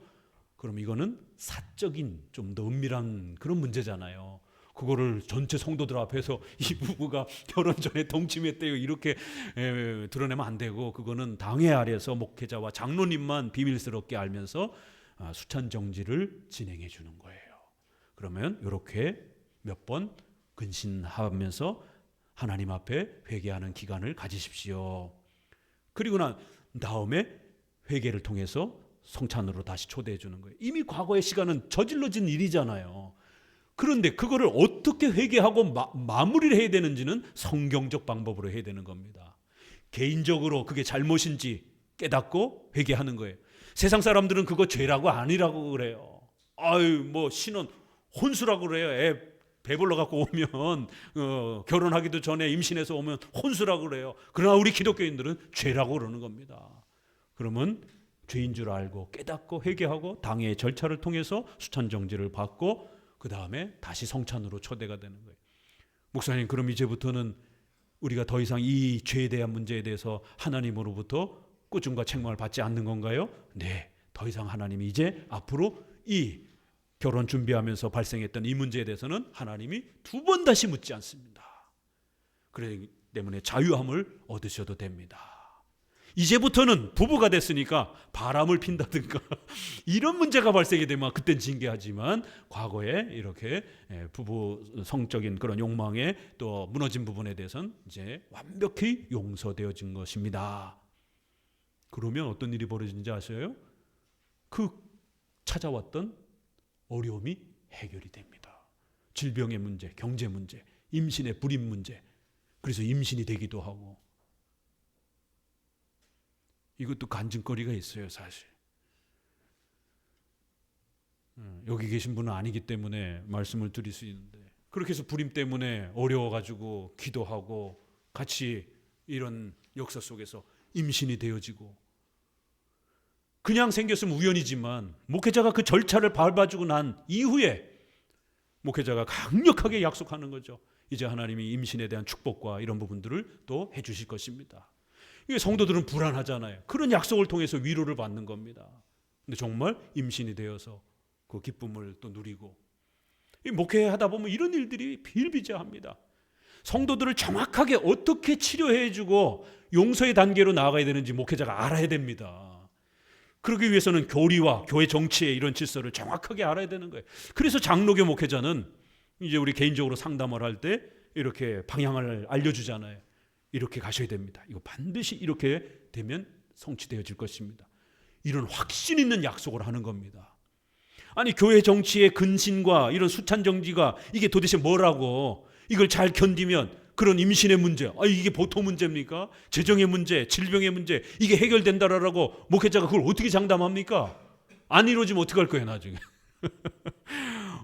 그럼 이거는 사적인 좀 더 은밀한 그런 문제잖아요. 그거를 전체 성도들 앞에서 이 부부가 결혼 전에 동침했대요 이렇게 드러내면 안 되고, 그거는 당회 아래에서 목회자와 장로님만 비밀스럽게 알면서 수찬 정지를 진행해 주는 거예요. 그러면 이렇게 몇 번 근신하면서 하나님 앞에 회개하는 기간을 가지십시오. 그리고 난 다음에 회개를 통해서 성찬으로 다시 초대해 주는 거예요. 이미 과거의 시간은 저질러진 일이잖아요. 그런데 그거를 어떻게 회개하고 마무리를 해야 되는지는 성경적 방법으로 해야 되는 겁니다. 개인적으로 그게 잘못인지 깨닫고 회개하는 거예요. 세상 사람들은 그거 죄라고 아니라고 그래요. 신혼 혼수라고 그래요. 배불러 갖고 오면 결혼하기도 전에 임신해서 오면 혼수라고 그래요. 그러나 우리 기독교인들은 죄라고 그러는 겁니다. 그러면 죄인 줄 알고 깨닫고 회개하고 당의 절차를 통해서 수찬 정지를 받고 그 다음에 다시 성찬으로 초대가 되는 거예요. 목사님, 그럼 이제부터는 우리가 더 이상 이 죄에 대한 문제에 대해서 하나님으로부터 꾸중과 책망을 받지 않는 건가요? 네, 더 이상 하나님이 이제 앞으로 이 결혼 준비하면서 발생했던 이 문제에 대해서는 하나님이 두 번 다시 묻지 않습니다. 그렇기 때문에 자유함을 얻으셔도 됩니다. 이제부터는 부부가 됐으니까 바람을 핀다든가 이런 문제가 발생이 되면 그땐 징계하지만 과거에 이렇게 부부 성적인 그런 욕망에 또 무너진 부분에 대해서는 이제 완벽히 용서되어진 것입니다. 그러면 어떤 일이 벌어진지 아세요? 그 찾아왔던 어려움이 해결이 됩니다. 질병의 문제, 경제 문제, 임신의 불임 문제, 그래서 임신이 되기도 하고. 이것도 간증거리가 있어요, 사실. 여기 계신 분은 아니기 때문에 말씀을 드릴 수 있는데, 그렇게 해서 불임 때문에 어려워가지고 기도하고 같이 이런 역사 속에서 임신이 되어지고, 그냥 생겼으면 우연이지만 목회자가 그 절차를 밟아주고 난 이후에 목회자가 강력하게 약속하는 거죠. 이제 하나님이 임신에 대한 축복과 이런 부분들을 또 해주실 것입니다. 이게 성도들은 불안하잖아요. 그런 약속을 통해서 위로를 받는 겁니다. 근데 정말 임신이 되어서 그 기쁨을 또 누리고, 이 목회하다 보면 이런 일들이 비일비재합니다. 성도들을 정확하게 어떻게 치료해주고 용서의 단계로 나아가야 되는지 목회자가 알아야 됩니다. 그러기 위해서는 교리와 교회 정치의 이런 질서를 정확하게 알아야 되는 거예요. 그래서 장로교 목회자는 이제 우리 개인적으로 상담을 할 때 이렇게 방향을 알려주잖아요. 이렇게 가셔야 됩니다. 이거 반드시 이렇게 되면 성취되어질 것입니다. 이런 확신 있는 약속을 하는 겁니다. 아니, 교회 정치의 근신과 이런 수찬 정지가 이게 도대체 뭐라고, 이걸 잘 견디면 그런 임신의 문제, 이게 보통 문제입니까? 재정의 문제, 질병의 문제, 이게 해결된다라고 목회자가 그걸 어떻게 장담합니까? 안 이루어지면 어떡할 거예요, 나중에?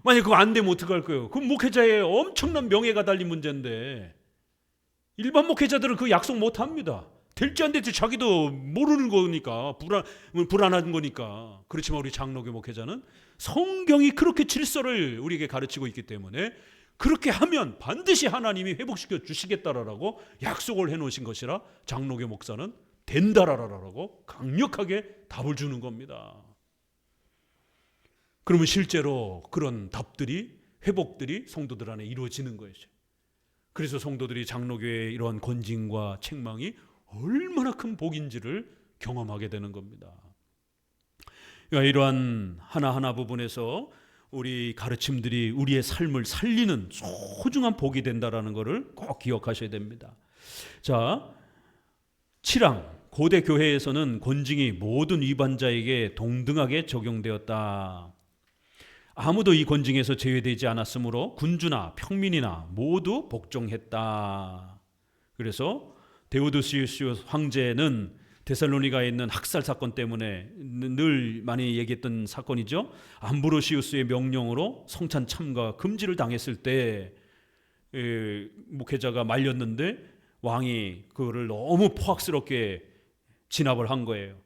만약 그거 안 되면 어떡할 거예요? 그럼 목회자의 엄청난 명예가 달린 문제인데, 일반 목회자들은 그 약속 못 합니다. 될지 안 될지 자기도 모르는 거니까, 불안한 거니까. 그렇지만 우리 장로교 목회자는 성경이 그렇게 질서를 우리에게 가르치고 있기 때문에 그렇게 하면 반드시 하나님이 회복시켜 주시겠다라고 약속을 해놓으신 것이라 장로교 목사는 된다라고 강력하게 답을 주는 겁니다. 그러면 실제로 그런 답들이, 회복들이 성도들 안에 이루어지는 거예요. 그래서 성도들이 장로교의 이러한 권징과 책망이 얼마나 큰 복인지를 경험하게 되는 겁니다. 그러니까 이러한 하나하나 부분에서 우리 가르침들이 우리의 삶을 살리는 소중한 복이 된다라는 것을 꼭 기억하셔야 됩니다. 자, 7항 고대 교회에서는 권징이 모든 위반자에게 동등하게 적용되었다. 아무도 이 권징에서 제외되지 않았으므로 군주나 평민이나 모두 복종했다. 그래서 데오도시우스 황제는 데살로니가에 있는 학살 사건 때문에 늘 많이 얘기했던 사건이죠. 암브로시우스의 명령으로 성찬 참가 금지를 당했을 때 목회자가 말렸는데 왕이 그거를 너무 포악스럽게 진압을 한 거예요.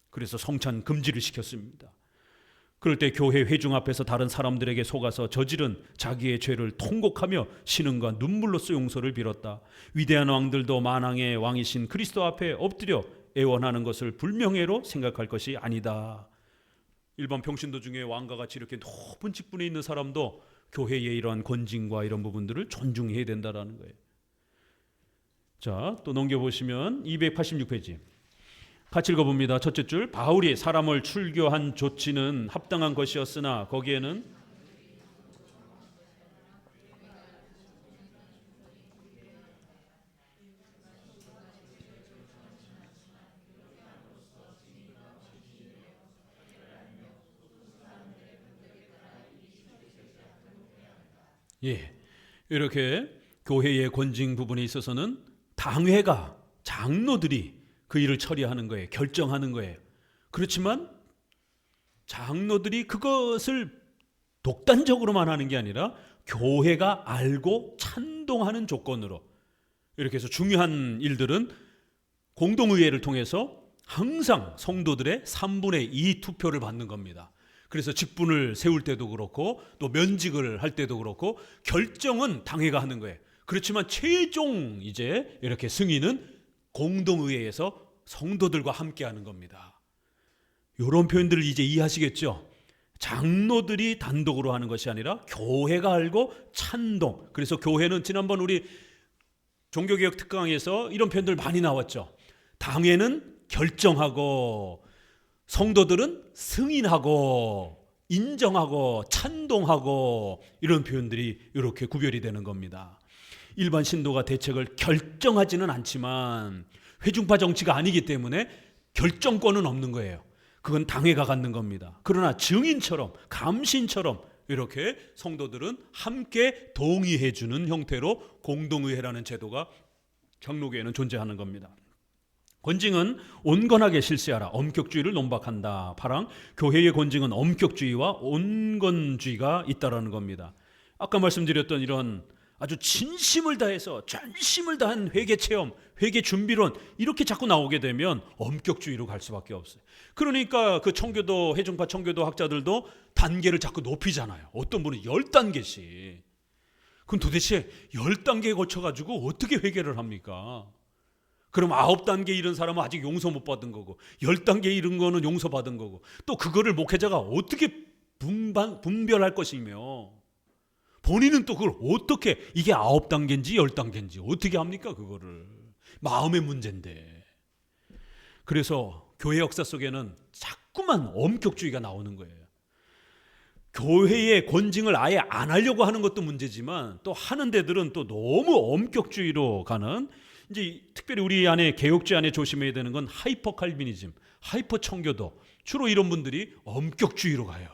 그래서 성찬 금지를 시켰습니다. 그럴 때 교회 회중 앞에서 다른 사람들에게 속아서 저지른 자기의 죄를 통곡하며 신음과 눈물로써 용서를 빌었다. 위대한 왕들도 만왕의 왕이신 그리스도 앞에 엎드려 애원하는 것을 불명예로 생각할 것이 아니다. 일반 평신도 중에 왕과 같이 이렇게 높은 직분에 있는 사람도 교회의 이러한 권징과 이런 부분들을 존중해야 된다라는 거예요. 자, 또 넘겨보시면 286페이지 같이 읽어봅니다. 첫째 줄, 바울이 사람을 출교한 조치는 합당한 것이었으나 거기에는 이렇게 교회의 권징 부분에 있어서는 당회가, 장로들이 그 일을 처리하는 거예요. 결정하는 거예요. 그렇지만 장로들이 그것을 독단적으로만 하는 게 아니라 교회가 알고 찬동하는 조건으로 이렇게 해서 중요한 일들은 공동의회를 통해서 항상 성도들의 3분의 2 투표를 받는 겁니다. 그래서 직분을 세울 때도 그렇고 또 면직을 할 때도 그렇고 결정은 당회가 하는 거예요. 그렇지만 최종 이제 이렇게 승인은 공동의회에서 성도들과 함께 하는 겁니다. 이런 표현들을 이제 이해하시겠죠? 장로들이 단독으로 하는 것이 아니라 교회가 알고 찬동. 그래서 교회는 지난번 우리 종교개혁 특강에서 이런 표현들 많이 나왔죠. 당회는 결정하고 성도들은 승인하고 인정하고 찬동하고 이런 표현들이 이렇게 구별이 되는 겁니다. 일반 신도가 대책을 결정하지는 않지만 회중파 정치가 아니기 때문에 결정권은 없는 거예요. 그건 당회가 갖는 겁니다. 그러나 증인처럼 감신처럼 이렇게 성도들은 함께 동의해 주는 형태로 공동의회라는 제도가 장로교회는 존재하는 겁니다. 권징은 온건하게 실시하라. 엄격주의를 논박한다. 파랑 교회의 권징은 엄격주의와 온건주의가 있다라는 겁니다. 아까 말씀드렸던 이런 아주 진심을 다해서 전심을 다한 회개 체험, 회개 준비론 이렇게 자꾸 나오게 되면 엄격주의로 갈 수밖에 없어요. 그러니까 그 청교도 회중파 청교도 학자들도 단계를 자꾸 높이잖아요. 어떤 분은 10단계씩. 그럼 도대체 10단계에 거쳐가지고 어떻게 회개를 합니까? 그럼 9단계 이른 사람은 아직 용서 못 받은 거고 10단계 이른 거는 용서받은 거고 또 그거를 목회자가 어떻게 분별할 것이며 본인은 또 그걸 어떻게 이게 9단계인지 10단계인지 어떻게 합니까? 그거를 마음의 문제인데. 그래서 교회 역사 속에는 자꾸만 엄격주의가 나오는 거예요. 교회의 권징을 아예 안 하려고 하는 것도 문제지만 또 하는 데들은 또 너무 엄격주의로 가는, 이제 특별히 우리 안에 개혁주의 안에 조심해야 되는 건 하이퍼 칼비니즘, 하이퍼 청교도, 주로 이런 분들이 엄격주의로 가요.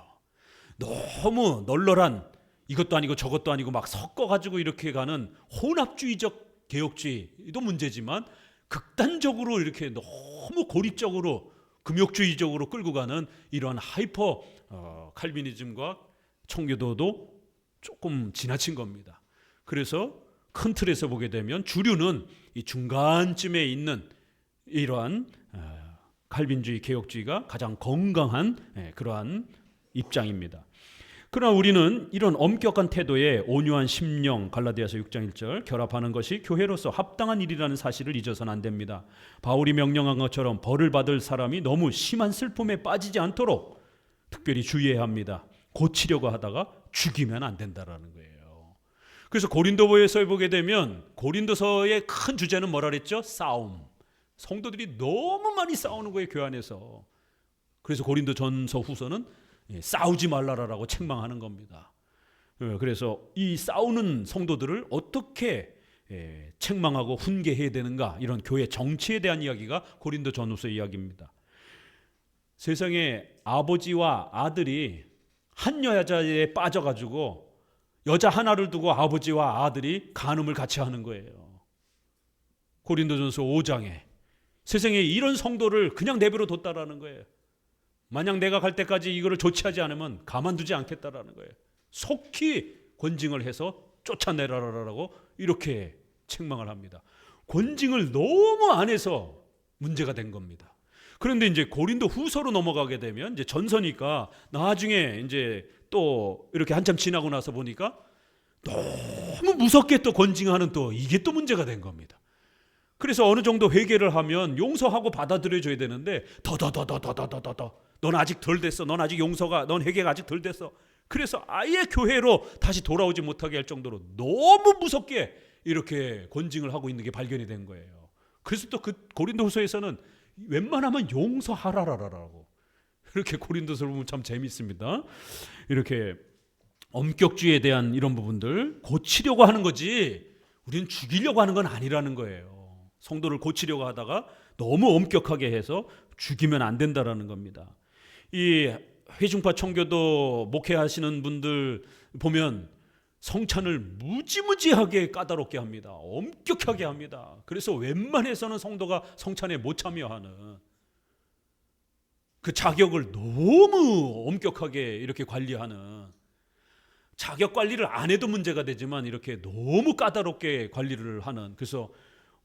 너무 널널한 이것도 아니고 저것도 아니고 막 섞어가지고 이렇게 가는 혼합주의적 개혁주의도 문제지만 극단적으로 이렇게 너무 고립적으로 금욕주의적으로 끌고 가는 이러한 하이퍼 칼비니즘과 청교도도 조금 지나친 겁니다. 그래서 큰 틀에서 보게 되면 주류는 이 중간쯤에 있는 이러한 칼빈주의 개혁주의가 가장 건강한 그러한 입장입니다. 그러나 우리는 이런 엄격한 태도에 온유한 심령, 갈라디아서 6장 1절 결합하는 것이 교회로서 합당한 일이라는 사실을 잊어서는 안 됩니다. 바울이 명령한 것처럼 벌을 받을 사람이 너무 심한 슬픔에 빠지지 않도록 특별히 주의해야 합니다. 고치려고 하다가 죽이면 안 된다라는 거예요. 그래서 고린도서에 보게 되면 고린도서의 큰 주제는 뭐라 그랬죠? 싸움. 성도들이 너무 많이 싸우는 거예요, 교회 안에서. 그래서 고린도전서 후서는 싸우지 말라라고 책망하는 겁니다. 그래서 이 싸우는 성도들을 어떻게 책망하고 훈계해야 되는가, 이런 교회 정치에 대한 이야기가 고린도전후서 이야기입니다. 세상에 아버지와 아들이 한 여자에 빠져가지고 여자 하나를 두고 아버지와 아들이 간음을 같이 하는 거예요. 고린도전서 5장에 세상에 이런 성도를 그냥 내버려 뒀다라는 거예요. 만약 내가 갈 때까지 이거를 조치하지 않으면 가만두지 않겠다라는 거예요. 속히 권징을 해서 쫓아내라라고 이렇게 책망을 합니다. 권징을 너무 안 해서 문제가 된 겁니다. 그런데 이제 고린도 후서로 넘어가게 되면 이제 전서니까 나중에 이제 또 이렇게 한참 지나고 나서 보니까 너무 무섭게 또 권징하는 또 이게 또 문제가 된 겁니다. 그래서 어느 정도 회개를 하면 용서하고 받아들여줘야 되는데 더 넌 아직 덜 됐어. 넌 아직 넌 회개가 아직 덜 됐어. 그래서 아예 교회로 다시 돌아오지 못하게 할 정도로 너무 무섭게 이렇게 권징을 하고 있는 게 발견이 된 거예요. 그래서 또 그 고린도후서에서는 웬만하면 용서하라라고 이렇게 고린도서를 보면 참 재밌습니다. 이렇게 엄격주의에 대한 이런 부분들 고치려고 하는 거지 우리는 죽이려고 하는 건 아니라는 거예요. 성도를 고치려고 하다가 너무 엄격하게 해서 죽이면 안 된다라는 겁니다. 이 회중파 청교도 목회하시는 분들 보면 성찬을 무지무지하게 까다롭게 합니다. 엄격하게 합니다. 그래서 웬만해서는 성도가 성찬에 못 참여하는 그 자격을 너무 엄격하게 이렇게 관리하는, 자격 관리를 안 해도 문제가 되지만 이렇게 너무 까다롭게 관리를 하는, 그래서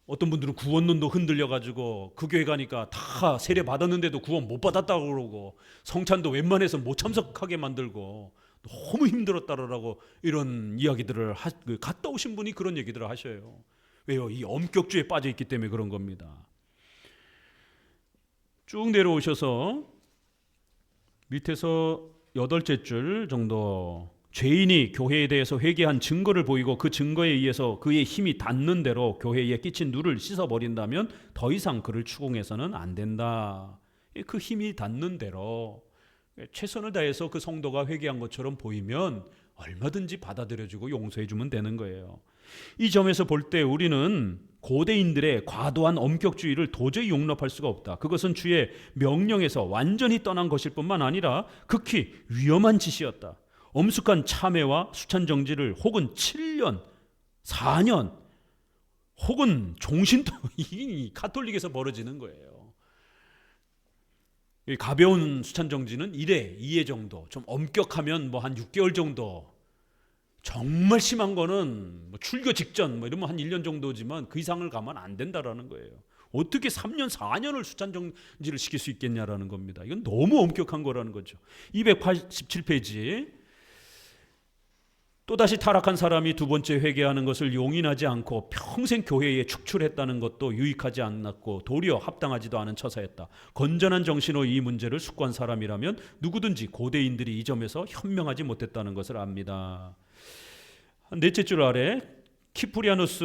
어떤 분들은 구원론도 흔들려가지고 그 교회 가니까 다 세례 받았는데도 구원 못 받았다고 그러고 성찬도 웬만해서 못 참석하게 만들고 너무 힘들었다라고 이런 이야기들을 갔다 오신 분이 그런 얘기들을 하셔요. 왜요? 이 엄격주의에 빠져 있기 때문에 그런 겁니다. 쭉 내려오셔서 밑에서 8째 줄 정도, 죄인이 교회에 대해서 회개한 증거를 보이고 그 증거에 의해서 그의 힘이 닿는 대로 교회에 끼친 누를 씻어버린다면 더 이상 그를 추궁해서는 안 된다. 그 힘이 닿는 대로 최선을 다해서 그 성도가 회개한 것처럼 보이면 얼마든지 받아들여주고 용서해주면 되는 거예요. 이 점에서 볼 때 우리는 고대인들의 과도한 엄격주의를 도저히 용납할 수가 없다. 그것은 주의 명령에서 완전히 떠난 것일 뿐만 아니라 극히 위험한 짓이었다. 엄숙한 참회와 수찬정지를 혹은 7년, 4년 혹은 종신도 이 가톨릭에서 벌어지는 거예요. 가벼운 수찬정지는 1회, 2회 정도, 좀 엄격하면 뭐 한 6개월 정도, 정말 심한 거는 뭐 출교 직전 뭐 이러면 한 1년 정도지만 그 이상을 가면 안 된다라는 거예요. 어떻게 3년, 4년을 수찬정지를 시킬 수 있겠냐라는 겁니다. 이건 너무 엄격한 거라는 거죠. 287페이지. 또다시 타락한 사람이 두 번째 회개하는 것을 용인하지 않고 평생 교회에 축출했다는 것도 유익하지 않았고 도리어 합당하지도 않은 처사였다. 건전한 정신으로 이 문제를 숙고한 사람이라면 누구든지 고대인들이 이 점에서 현명하지 못했다는 것을 압니다. 넷째 줄 아래 키프리아누스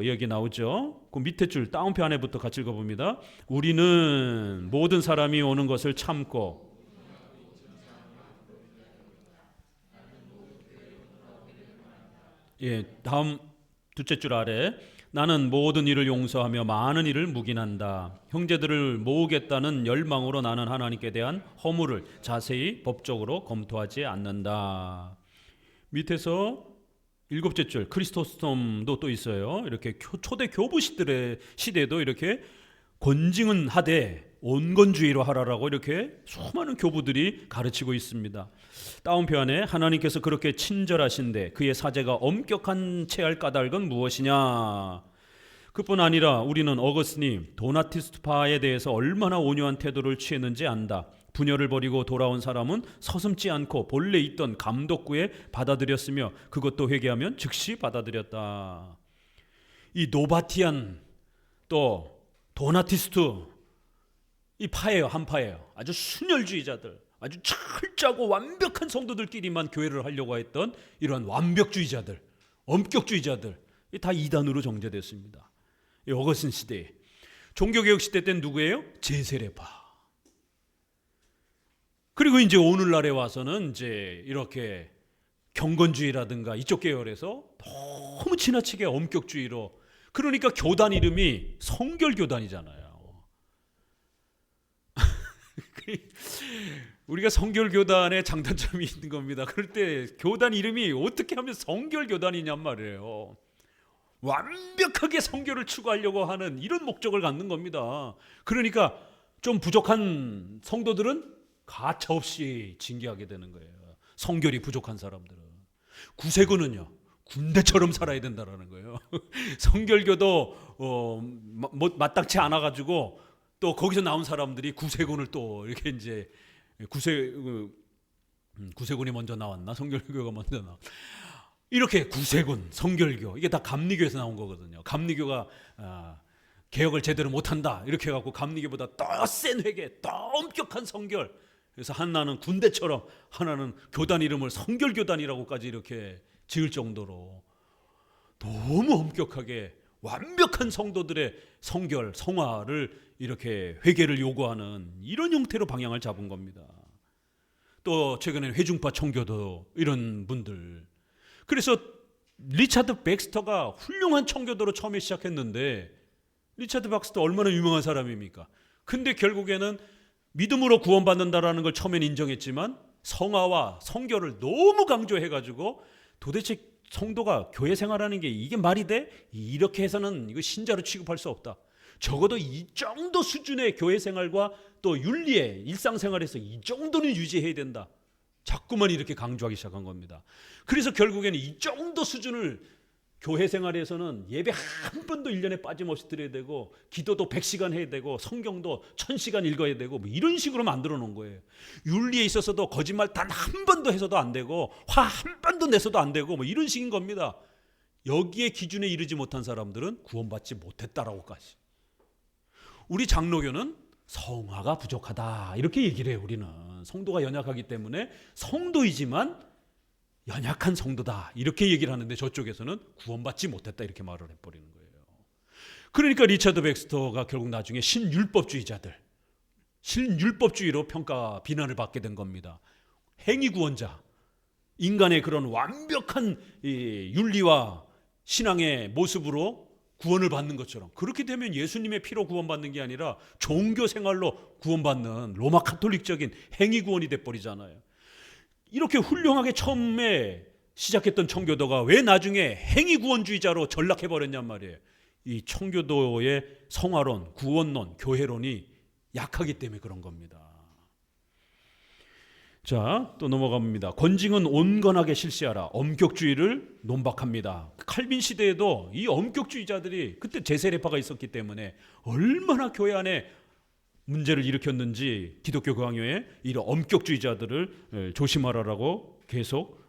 여기 나오죠. 그 밑에 줄 다운표 안에부터 같이 읽어봅니다. 우리는 모든 사람이 오는 것을 참고, 다음 둘째 줄 아래, 나는 모든 일을 용서하며 많은 일을 묵인한다. 형제들을 모으겠다는 열망으로 나는 하나님께 대한 허물을 자세히 법적으로 검토하지 않는다. 밑에서 7째 줄 크리스토스톰도 또 있어요. 이렇게 초대 교부시들의 시대도 이렇게 권징은 하되 온건주의로 하라라고 이렇게 수많은 교부들이 가르치고 있습니다. 다운표 안에 하나님께서 그렇게 친절하신데 그의 사제가 엄격한 채 할 까닭은 무엇이냐. 그뿐 아니라 우리는 어거스님 도나티스트파에 대해서 얼마나 온유한 태도를 취했는지 안다. 분열을 버리고 돌아온 사람은 서슴지 않고 본래 있던 감독구에 받아들였으며 그것도 회개하면 즉시 받아들였다. 이 노바티안 또 도나티스트 이 파예요. 한 파예요. 아주 순혈주의자들, 아주 철저하고 완벽한 성도들끼리만 교회를 하려고 했던 이러한 완벽주의자들, 엄격주의자들, 다 이단으로 정제됐습니다. 이 어거스틴 시대에. 종교개혁 시대 때는 누구예요? 제세례파. 그리고 이제 오늘날에 와서는 이제 이렇게 경건주의라든가 이쪽 계열에서 너무 지나치게 엄격주의로, 그러니까 교단 이름이 성결교단이잖아요. 우리가 성결교단의 장단점이 있는 겁니다. 그럴 때 교단 이름이 어떻게 하면 성결교단이냔 말이에요. 완벽하게 성결을 추구하려고 하는 이런 목적을 갖는 겁니다. 그러니까 좀 부족한 성도들은 가차없이 징계하게 되는 거예요. 성결이 부족한 사람들은. 구세군은요, 군대처럼 살아야 된다라는 거예요. 성결교도 마땅치 않아가지고 또 거기서 나온 사람들이 구세군을 또 이렇게 이제 구세군이 먼저 나왔나? 성결교가 먼저 나왔나? 이렇게 구세군, 성결교, 이게 다 감리교에서 나온 거거든요. 감리교가 개혁을 제대로 못한다 이렇게 해갖고 감리교보다 더 센 회개, 더 엄격한 성결. 그래서 하나는 군대처럼, 하나는 교단 이름을 성결교단이라고까지 이렇게 지을 정도로 너무 엄격하게 완벽한 성도들의 성결, 성화를 이렇게 회개를 요구하는 이런 형태로 방향을 잡은 겁니다. 또 최근에 회중파 청교도 이런 분들. 그래서 리차드 백스터가 훌륭한 청교도로 처음에 시작했는데, 리차드 백스터 얼마나 유명한 사람입니까? 근데 결국에는 믿음으로 구원받는다라는 걸 처음엔 인정했지만 성화와 성결을 너무 강조해가지고 도대체 성도가 교회 생활하는 게 이게 말이 돼? 이렇게 해서는 이거 신자로 취급할 수 없다. 적어도 이 정도 수준의 교회 생활과 또 윤리의 일상생활에서 이 정도는 유지해야 된다. 자꾸만 이렇게 강조하기 시작한 겁니다. 그래서 결국에는 이 정도 수준을 교회 생활에서는 예배 한 번도 1년에 빠짐없이 드려야 되고 기도도 100시간 해야 되고 성경도 1000시간 읽어야 되고 뭐 이런 식으로 만들어 놓은 거예요. 윤리에 있어서도 거짓말 단 한 번도 해서도 안 되고 화 한 번도 내서도 안 되고 뭐 이런 식인 겁니다. 여기에 기준에 이르지 못한 사람들은 구원받지 못했다라고까지. 우리 장로교는 성화가 부족하다 이렇게 얘기를 해요. 우리는 성도가 연약하기 때문에 성도이지만 연약한 성도다 이렇게 얘기를 하는데 저쪽에서는 구원받지 못했다 이렇게 말을 해버리는 거예요. 그러니까 리차드 백스터가 결국 나중에 신율법주의로 비난을 받게 된 겁니다. 행위구원자, 인간의 그런 완벽한 윤리와 신앙의 모습으로 구원을 받는 것처럼, 그렇게 되면 예수님의 피로 구원받는 게 아니라 종교 생활로 구원받는 로마 카톨릭적인 행위구원이 돼버리잖아요. 이렇게 훌륭하게 처음에 시작했던 청교도가 왜 나중에 행위구원주의자로 전락해버렸냔 말이에요. 이 청교도의 성화론, 구원론, 교회론이 약하기 때문에 그런 겁니다. 자, 또 넘어갑니다. 권징은 온건하게 실시하라. 엄격주의를 논박합니다. 칼빈 시대에도 이 엄격주의자들이 그때 제세례파가 있었기 때문에 얼마나 교회 안에 문제를 일으켰는지 기독교 강요에 이런 엄격주의자들을 조심하라라고 계속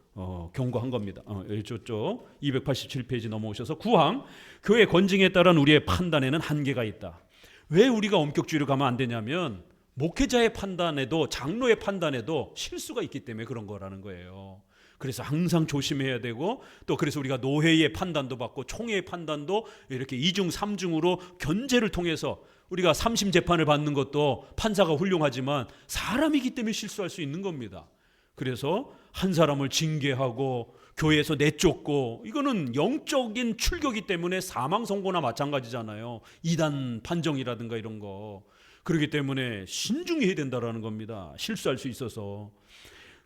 경고한 겁니다. 저쪽 287페이지 넘어오셔서 9항 교회 권징에 따른 우리의 판단에는 한계가 있다. 왜 우리가 엄격주의로 가면 안 되냐면 목회자의 판단에도 장로의 판단에도 실수가 있기 때문에 그런 거라는 거예요. 그래서 항상 조심해야 되고, 또 그래서 우리가 노회의 판단도 받고 총회의 판단도 이렇게 2중 3중으로 견제를 통해서 우리가 3심 재판을 받는 것도 판사가 훌륭하지만 사람이기 때문에 실수할 수 있는 겁니다. 그래서 한 사람을 징계하고 교회에서 내쫓고, 이거는 영적인 출교이기 때문에 사망 선고나 마찬가지잖아요. 이단 판정이라든가 이런 거. 그렇기 때문에 신중히 해야 된다라는 겁니다. 실수할 수 있어서.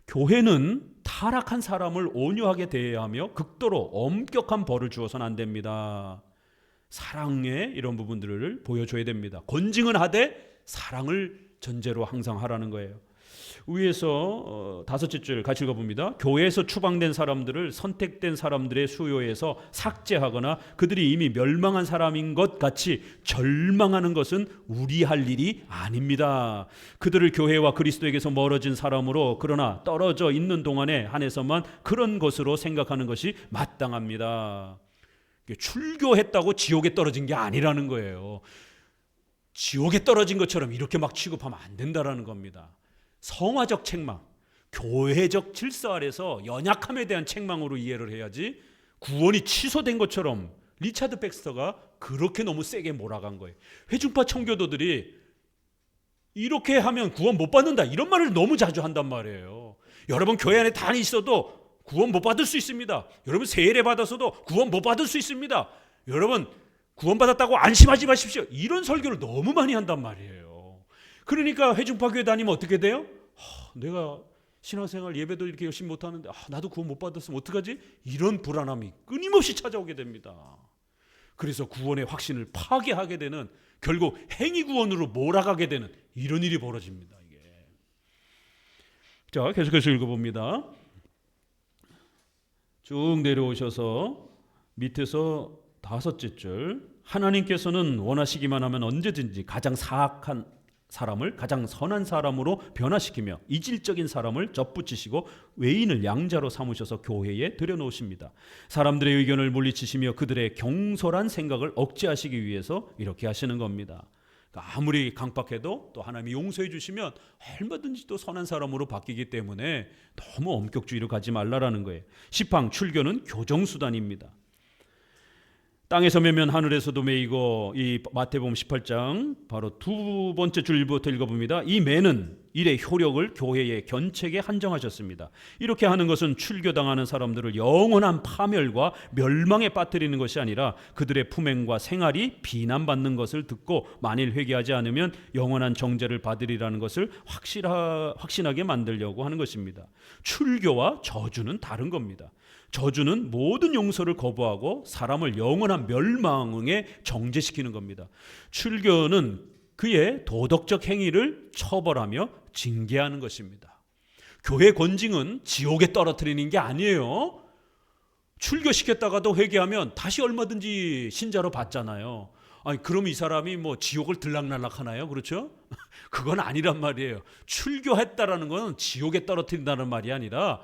교회는 타락한 사람을 온유하게 대해야 하며 극도로 엄격한 벌을 주어서는 안 됩니다. 사랑의 이런 부분들을 보여줘야 됩니다. 권징은 하되 사랑을 전제로 항상 하라는 거예요. 위에서 다섯째 줄 같이 읽어봅니다. 교회에서 추방된 사람들을 선택된 사람들의 수요에서 삭제하거나 그들이 이미 멸망한 사람인 것 같이 절망하는 것은 우리 할 일이 아닙니다. 그들을 교회와 그리스도에게서 멀어진 사람으로, 그러나 떨어져 있는 동안에 한해서만 그런 것으로 생각하는 것이 마땅합니다. 출교했다고 지옥에 떨어진 게 아니라는 거예요. 지옥에 떨어진 것처럼 이렇게 막 취급하면 안 된다라는 겁니다. 성화적 책망, 교회적 질서 아래서 연약함에 대한 책망으로 이해를 해야지, 구원이 취소된 것처럼 리차드 백스터가 그렇게 너무 세게 몰아간 거예요. 회중파 청교도들이 이렇게 하면 구원 못 받는다 이런 말을 너무 자주 한단 말이에요. 여러분 교회 안에 다 있어도 구원 못 받을 수 있습니다. 여러분 세례 받아서도 구원 못 받을 수 있습니다. 여러분 구원 받았다고 안심하지 마십시오. 이런 설교를 너무 많이 한단 말이에요. 그러니까 회중파 교회 다니면 어떻게 돼요? 내가 신앙생활 예배도 이렇게 열심히 못하는데 나도 구원 못 받았으면 어떡하지? 이런 불안함이 끊임없이 찾아오게 됩니다. 그래서 구원의 확신을 파괴하게 되는, 결국 행위구원으로 몰아가게 되는 이런 일이 벌어집니다. 이게. 자, 계속해서 읽어봅니다. 쭉 내려오셔서 밑에서 다섯째 줄, 하나님께서는 원하시기만 하면 언제든지 가장 사악한 사람을 가장 선한 사람으로 변화시키며 이질적인 사람을 접붙이시고 외인을 양자로 삼으셔서 교회에 들여놓으십니다. 사람들의 의견을 물리치시며 그들의 경솔한 생각을 억제하시기 위해서 이렇게 하시는 겁니다. 그러니까 아무리 강박해도 또 하나님이 용서해 주시면 얼마든지 또 선한 사람으로 바뀌기 때문에 너무 엄격주의로 가지 말라라는 거예요. 시팡, 출교는 교정수단입니다. 땅에서 매면 하늘에서도 매이고, 이 마태복음 18장 바로 두 번째 줄부터 읽어봅니다. 이 매는 일의 효력을 교회의 견책에 한정하셨습니다. 이렇게 하는 것은 출교당하는 사람들을 영원한 파멸과 멸망에 빠뜨리는 것이 아니라 그들의 품행과 생활이 비난받는 것을 듣고 만일 회개하지 않으면 영원한 정죄를 받으리라는 것을 확신하게 만들려고 하는 것입니다. 출교와 저주는 다른 겁니다. 저주는 모든 용서를 거부하고 사람을 영원한 멸망에 정죄시키는 겁니다. 출교는 그의 도덕적 행위를 처벌하며 징계하는 것입니다. 교회 권징은 지옥에 떨어뜨리는 게 아니에요. 출교시켰다가도 회개하면 다시 얼마든지 신자로 받잖아요. 아니 그럼 이 사람이 뭐 지옥을 들락날락 하나요? 그렇죠? 그건 아니란 말이에요. 출교했다라는 건 지옥에 떨어뜨린다는 말이 아니라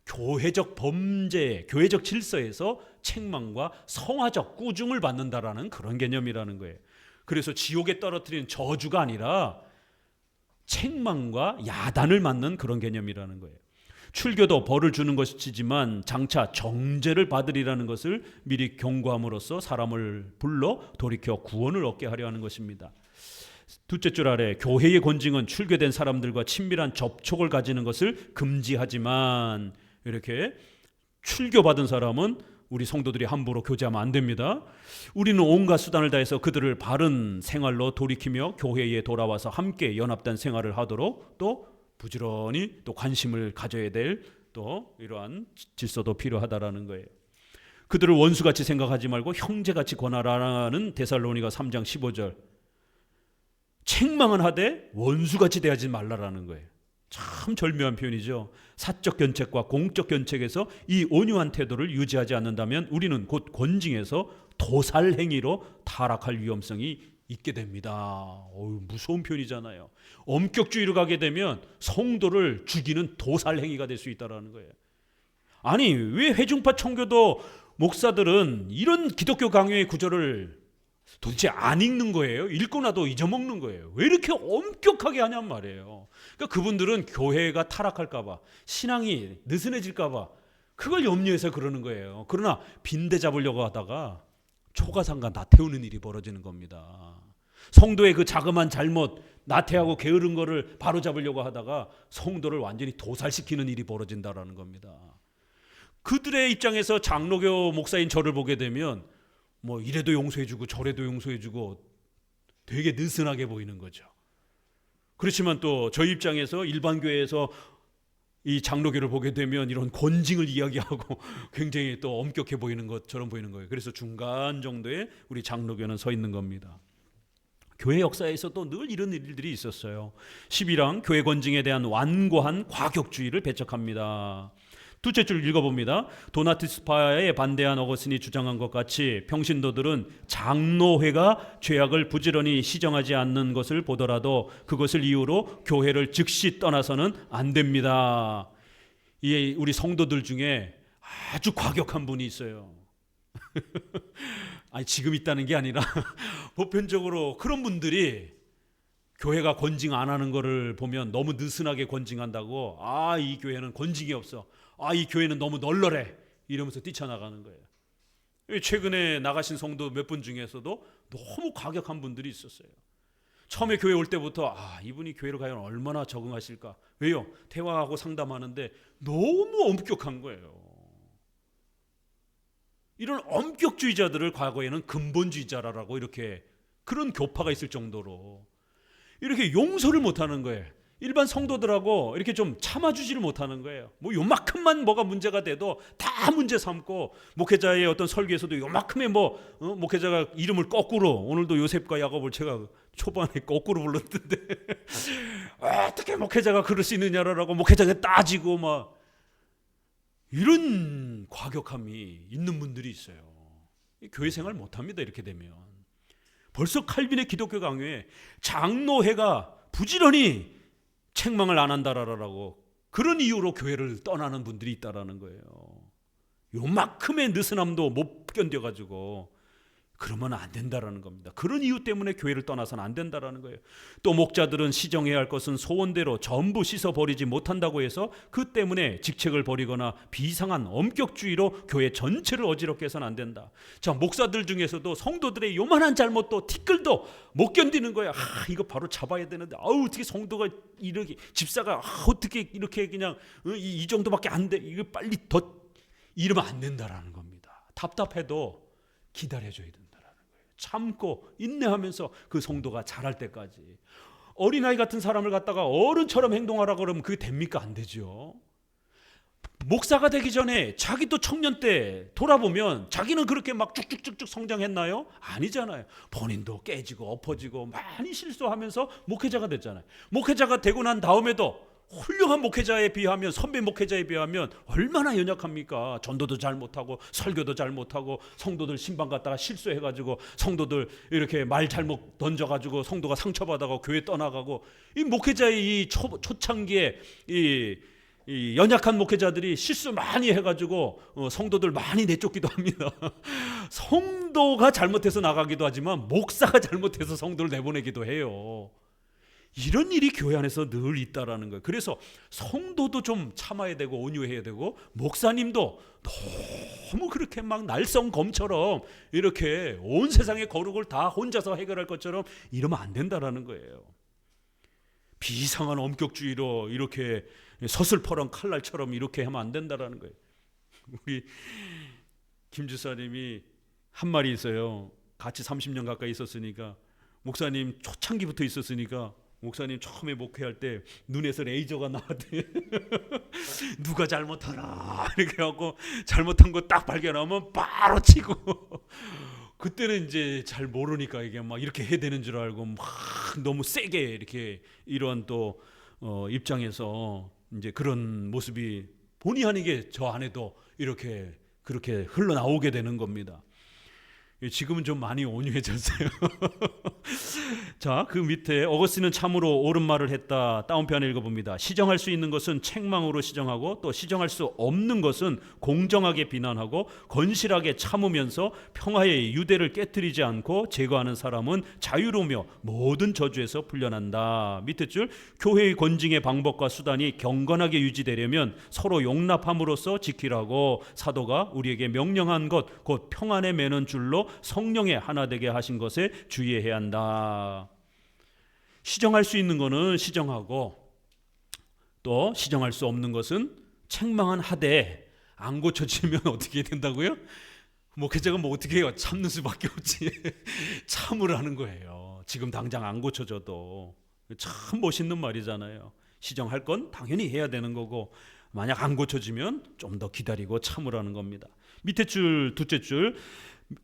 교회적 범죄, 교회적 질서에서 책망과 성화적 꾸중을 받는다라는 그런 개념이라는 거예요. 그래서 지옥에 떨어뜨리는 저주가 아니라 책망과 야단을 맞는 그런 개념이라는 거예요. 출교도 벌을 주는 것이지만 장차 정죄를 받으리라는 것을 미리 경고함으로써 사람을 불러 돌이켜 구원을 얻게 하려 하는 것입니다. 둘째 줄 아래 교회의 권징은 출교된 사람들과 친밀한 접촉을 가지는 것을 금지하지만 이렇게 출교받은 사람은 우리 성도들이 함부로 교제하면 안 됩니다. 우리는 온갖 수단을 다해서 그들을 바른 생활로 돌이키며 교회에 돌아와서 함께 연합된 생활을 하도록 또 부지런히 또 관심을 가져야 될 또 이러한 질서도 필요하다라는 거예요. 그들을 원수같이 생각하지 말고 형제같이 권하라는 데살로니가 3장 15절. 책망은 하되 원수같이 대하지 말라라는 거예요. 참 절묘한 표현이죠. 사적 견책과 공적 견책에서 이 온유한 태도를 유지하지 않는다면 우리는 곧 권징에서 도살 행위로 타락할 위험성이 있게 됩니다. 무서운 표현이잖아요. 엄격주의로 가게 되면 성도를 죽이는 도살 행위가 될 수 있다는 거예요. 아니 왜 회중파 청교도 목사들은 이런 기독교 강요의 구절을 도대체 안 읽는 거예요? 읽고 나도 잊어먹는 거예요. 왜 이렇게 엄격하게 하냔 말이에요. 그러니까 그분들은 교회가 타락할까 봐, 신앙이 느슨해질까 봐 그걸 염려해서 그러는 거예요. 그러나 빈대 잡으려고 하다가 초가상가 나태우는 일이 벌어지는 겁니다. 성도의 그 자그마한 잘못, 나태하고 게으른 거를 바로잡으려고 하다가 성도를 완전히 도살시키는 일이 벌어진다라는 겁니다. 그들의 입장에서 장로교 목사인 저를 보게 되면 뭐 이래도 용서해주고 저래도 용서해주고 되게 느슨하게 보이는 거죠. 그렇지만 또 저희 입장에서 일반 교회에서 이 장로교를 보게 되면 이런 권징을 이야기하고 굉장히 또 엄격해 보이는 것처럼 보이는 거예요. 그래서 중간 정도의 우리 장로교는 서 있는 겁니다. 교회 역사에서도 늘 이런 일들이 있었어요. 11항 교회 권징에 대한 완고한 과격주의를 배척합니다. 둘째 줄 읽어봅니다. 도나티스파에 반대한 어거스틴이 주장한 것 같이 평신도들은 장로회가 죄악을 부지런히 시정하지 않는 것을 보더라도 그것을 이유로 교회를 즉시 떠나서는 안 됩니다. 이 우리 성도들 중에 아주 과격한 분이 있어요. 아니 지금 있다는 게 아니라 보편적으로 그런 분들이 교회가 권징 안 하는 거를 보면 너무 느슨하게 권징한다고 이 교회는 권징이 없어. 이 교회는 너무 널널해. 이러면서 뛰쳐나가는 거예요. 최근에 나가신 성도 몇 분 중에서도 너무 과격한 분들이 있었어요. 처음에 교회 올 때부터 이분이 교회로 과연 얼마나 적응하실까. 왜요? 대화하고 상담하는데 너무 엄격한 거예요. 이런 엄격주의자들을 과거에는 근본주의자라고 이렇게 그런 교파가 있을 정도로 이렇게 용서를 못하는 거예요. 일반 성도들하고 이렇게 좀 참아주지를 못하는 거예요. 뭐 요만큼만 뭐가 문제가 돼도 다 문제 삼고 목회자의 어떤 설교에서도 요만큼의 목회자가 이름을 거꾸로 오늘도 요셉과 야곱을 제가 초반에 거꾸로 불렀는데 어떻게 목회자가 그럴 수 있느냐라고 목회자가 따지고 막 이런 과격함이 있는 분들이 있어요. 교회 생활 못합니다. 이렇게 되면 벌써 칼빈의 기독교 강요에 장로회가 부지런히 책망을 안 한다라고 그런 이유로 교회를 떠나는 분들이 있다라는 거예요. 요만큼의 느슨함도 못 견뎌가지고 그러면 안 된다라는 겁니다. 그런 이유 때문에 교회를 떠나서는 안 된다라는 거예요. 또 목자들은 시정해야 할 것은 소원대로 전부 씻어버리지 못한다고 해서 그 때문에 직책을 버리거나 비상한 엄격주의로 교회 전체를 어지럽게 해서는 안 된다. 자, 목사들 중에서도 성도들의 요만한 잘못도 티끌도 못 견디는 거야. 이거 바로 잡아야 되는데 어떻게 성도가 이렇게 집사가 어떻게 이렇게 그냥 이 정도밖에 안 돼. 이거 빨리 더 이러면 안 된다라는 겁니다. 답답해도 기다려줘야 된다라는 거예요. 참고 인내하면서 그 성도가 자랄 때까지. 어린아이 같은 사람을 갖다가 어른처럼 행동하라 그러면 그게 됩니까? 안 되죠. 목사가 되기 전에 자기도 청년 때 돌아보면 자기는 그렇게 막 쭉쭉쭉쭉 성장했나요? 아니잖아요. 본인도 깨지고 엎어지고 많이 실수하면서 목회자가 됐잖아요. 목회자가 되고 난 다음에도 훌륭한 목회자에 비하면, 선배 목회자에 비하면 얼마나 연약합니까? 전도도 잘 못하고 설교도 잘 못하고, 성도들 신방 갔다가 실수해가지고 성도들 이렇게 말 잘못 던져가지고 성도가 상처받아가고 교회 떠나가고, 이 목회자의 이 초창기에 이 연약한 목회자들이 실수 많이 해가지고 성도들 많이 내쫓기도 합니다. 성도가 잘못해서 나가기도 하지만 목사가 잘못해서 성도를 내보내기도 해요. 이런 일이 교회 안에서 늘 있다라는 거예요. 그래서 성도도 좀 참아야 되고 온유해야 되고, 목사님도 너무 그렇게 막 날성검처럼 이렇게 온 세상의 거룩을 다 혼자서 해결할 것처럼 이러면 안 된다라는 거예요. 비상한 엄격주의로 이렇게 서슬퍼런 칼날처럼 이렇게 하면 안 된다라는 거예요. 우리 김 주사님이 한 말이 있어요. 같이 30년 가까이 있었으니까, 목사님 초창기부터 있었으니까, 목사님 처음에 목회할 때 눈에서 레이저가 나왔대. 누가 잘못하나 이렇게 하고, 잘못한 거 딱 발견하면 바로 치고. 그때는 이제 잘 모르니까 이게 막 이렇게 해야 되는 줄 알고 막 너무 세게 이렇게, 이런 또 입장에서 이제 그런 모습이 본의 아니게 저 안에도 이렇게 그렇게 흘러나오게 되는 겁니다. 지금은 좀 많이 온유해졌어요. 자, 그 밑에 어거스틴은 참으로 옳은 말을 했다. 다운편에 읽어봅니다. 시정할 수 있는 것은 책망으로 시정하고, 또 시정할 수 없는 것은 공정하게 비난하고, 건실하게 참으면서 평화의 유대를 깨뜨리지 않고 제거하는 사람은 자유로우며 모든 저주에서 풀려난다. 밑에 줄, 교회의 권징의 방법과 수단이 경건하게 유지되려면 서로 용납함으로써 지키라고 사도가 우리에게 명령한 것, 곧 평안에 매는 줄로 성령의 하나 되게 하신 것에 주의해야 한다. 시정할 수 있는 것은 시정하고, 또 시정할 수 없는 것은 책망은 하되, 안 고쳐지면 어떻게 된다고요? 목회자가 뭐 어떻게 해요? 참는 수밖에 없지. 참으라는 거예요. 지금 당장 안 고쳐져도. 참 멋있는 말이잖아요. 시정할 건 당연히 해야 되는 거고, 만약 안 고쳐지면 좀 더 기다리고 참으라는 겁니다. 밑에 줄, 두째 줄,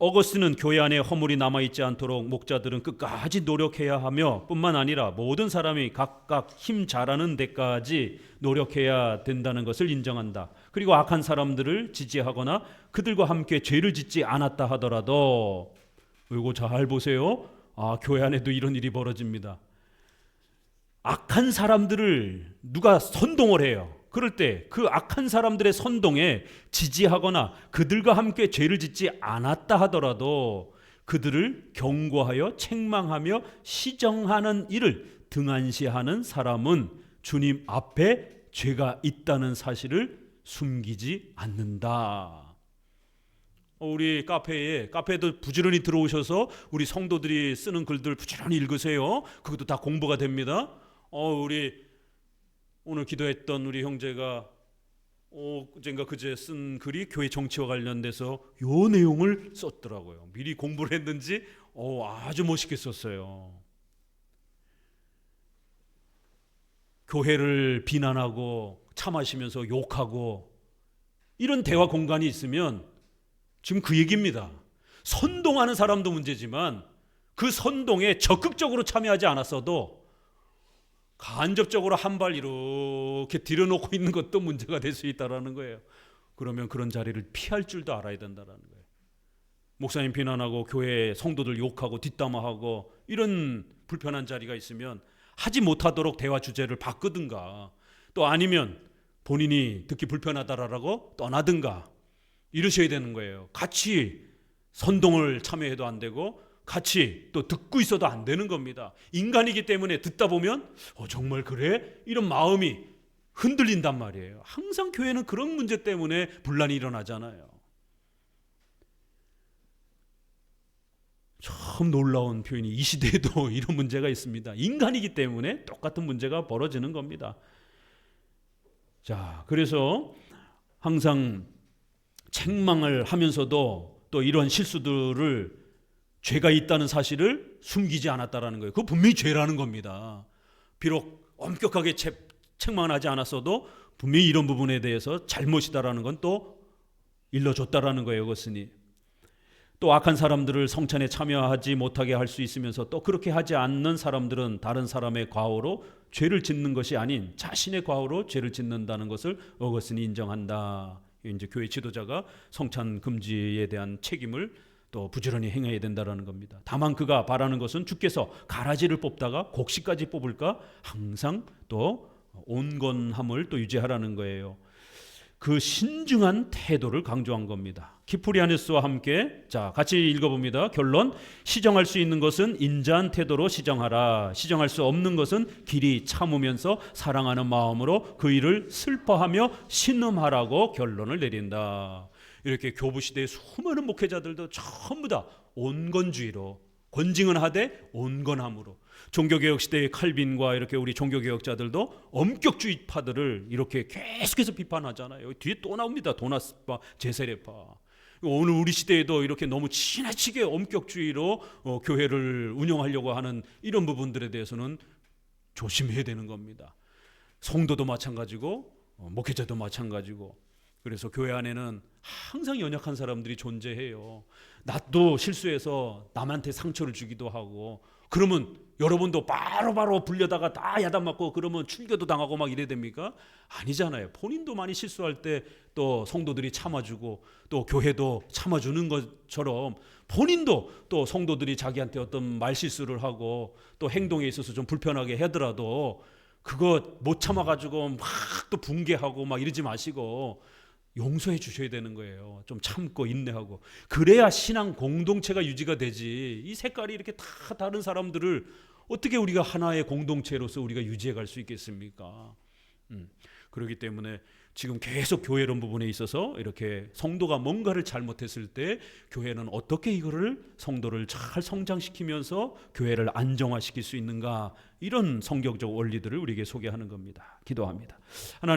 어거스틴은 교회 안에 허물이 남아있지 않도록 목자들은 끝까지 노력해야 하며, 뿐만 아니라 모든 사람이 각각 힘 잘하는 데까지 노력해야 된다는 것을 인정한다. 그리고 악한 사람들을 지지하거나 그들과 함께 죄를 짓지 않았다 하더라도, 이거 잘 보세요. 교회 안에도 이런 일이 벌어집니다. 악한 사람들을 누가 선동을 해요. 그럴 때 그 악한 사람들의 선동에 지지하거나 그들과 함께 죄를 짓지 않았다 하더라도 그들을 경고하여 책망하며 시정하는 일을 등한시하는 사람은 주님 앞에 죄가 있다는 사실을 숨기지 않는다. 우리 카페에도 부지런히 들어오셔서 우리 성도들이 쓰는 글들 부지런히 읽으세요. 그것도 다 공부가 됩니다. 우리 오늘 기도했던 우리 형제가 어젠가 그제 쓴 글이 교회 정치와 관련돼서 요 내용을 썼더라고요. 미리 공부를 했는지 아주 멋있게 썼어요. 교회를 비난하고 참아시면서 욕하고 이런 대화 공간이 있으면 지금 그 얘기입니다. 선동하는 사람도 문제지만 그 선동에 적극적으로 참여하지 않았어도 간접적으로 한 발 이렇게 들여놓고 있는 것도 문제가 될 수 있다는 거예요. 그러면 그런 자리를 피할 줄도 알아야 된다는 거예요. 목사님 비난하고 교회 성도들 욕하고 뒷담화하고 이런 불편한 자리가 있으면 하지 못하도록 대화 주제를 바꾸든가, 또 아니면 본인이 듣기 불편하다라고 떠나든가 이러셔야 되는 거예요. 같이 선동을 참여해도 안 되고 같이 또 듣고 있어도 안 되는 겁니다. 인간이기 때문에 듣다 보면 정말 그래? 이런 마음이 흔들린단 말이에요. 항상 교회는 그런 문제 때문에 분란이 일어나잖아요. 참 놀라운 표현이, 이 시대에도 이런 문제가 있습니다. 인간이기 때문에 똑같은 문제가 벌어지는 겁니다. 자, 그래서 항상 책망을 하면서도 또 이런 실수들을, 죄가 있다는 사실을 숨기지 않았다라는 거예요. 그거 분명히 죄라는 겁니다. 비록 엄격하게 책망을 하지 않았어도 분명히 이런 부분에 대해서 잘못이다라는 건 또 일러줬다라는 거예요. 그것은 또 악한 사람들을 성찬에 참여하지 못하게 할 수 있으면서 또 그렇게 하지 않는 사람들은 다른 사람의 과오로 죄를 짓는 것이 아닌 자신의 과오로 죄를 짓는다는 것을 어거스틴이 인정한다. 이제 교회 지도자가 성찬 금지에 대한 책임을 또 부지런히 행해야 된다라는 겁니다. 다만 그가 바라는 것은 주께서 가라지를 뽑다가 곡식까지 뽑을까 항상 또 온건함을 또 유지하라는 거예요. 그 신중한 태도를 강조한 겁니다. 키프리아누스와 함께 자 같이 읽어봅니다. 결론: 시정할 수 있는 것은 인자한 태도로 시정하라. 시정할 수 없는 것은 길이 참으면서 사랑하는 마음으로 그 일을 슬퍼하며 신음하라고 결론을 내린다. 이렇게 교부 시대의 수많은 목회자들도 전부 다 온건주의로, 권징은 하되 온건함으로, 종교개혁 시대의 칼빈과 이렇게 우리 종교개혁자들도 엄격주의파들을 이렇게 계속해서 비판하잖아요. 뒤에 또 나옵니다. 도나스파, 제세례파. 오늘 우리 시대에도 이렇게 너무 지나치게 엄격주의로 교회를 운영하려고 하는 이런 부분들에 대해서는 조심해야 되는 겁니다. 성도도 마찬가지고 목회자도 마찬가지고. 그래서 교회 안에는 항상 연약한 사람들이 존재해요. 나도 실수해서 남한테 상처를 주기도 하고, 그러면 여러분도 바로바로 불려다가 다 야단 맞고 그러면 출교도 당하고 막 이래야 됩니까? 아니잖아요. 본인도 많이 실수할 때 또 성도들이 참아주고 또 교회도 참아주는 것처럼 본인도 또 성도들이 자기한테 어떤 말실수를 하고 또 행동에 있어서 좀 불편하게 하더라도 그거 못 참아가지고 막 또 붕괴하고 막 이러지 마시고 용서해 주셔야 되는 거예요. 좀 참고 인내하고. 그래야 신앙 공동체가 유지가 되지. 이 색깔이 이렇게 다 다른 사람들을 어떻게 우리가 하나의 공동체로서 우리가 유지해 갈 수 있겠습니까? 그렇기 때문에 지금 계속 교회론 부분에 있어서 이렇게 성도가 뭔가를 잘못했을 때 교회는 어떻게 이거를 성도를 잘 성장시키면서 교회를 안정화시킬 수 있는가, 이런 성경적 원리들을 우리에게 소개하는 겁니다. 기도합니다. 하나님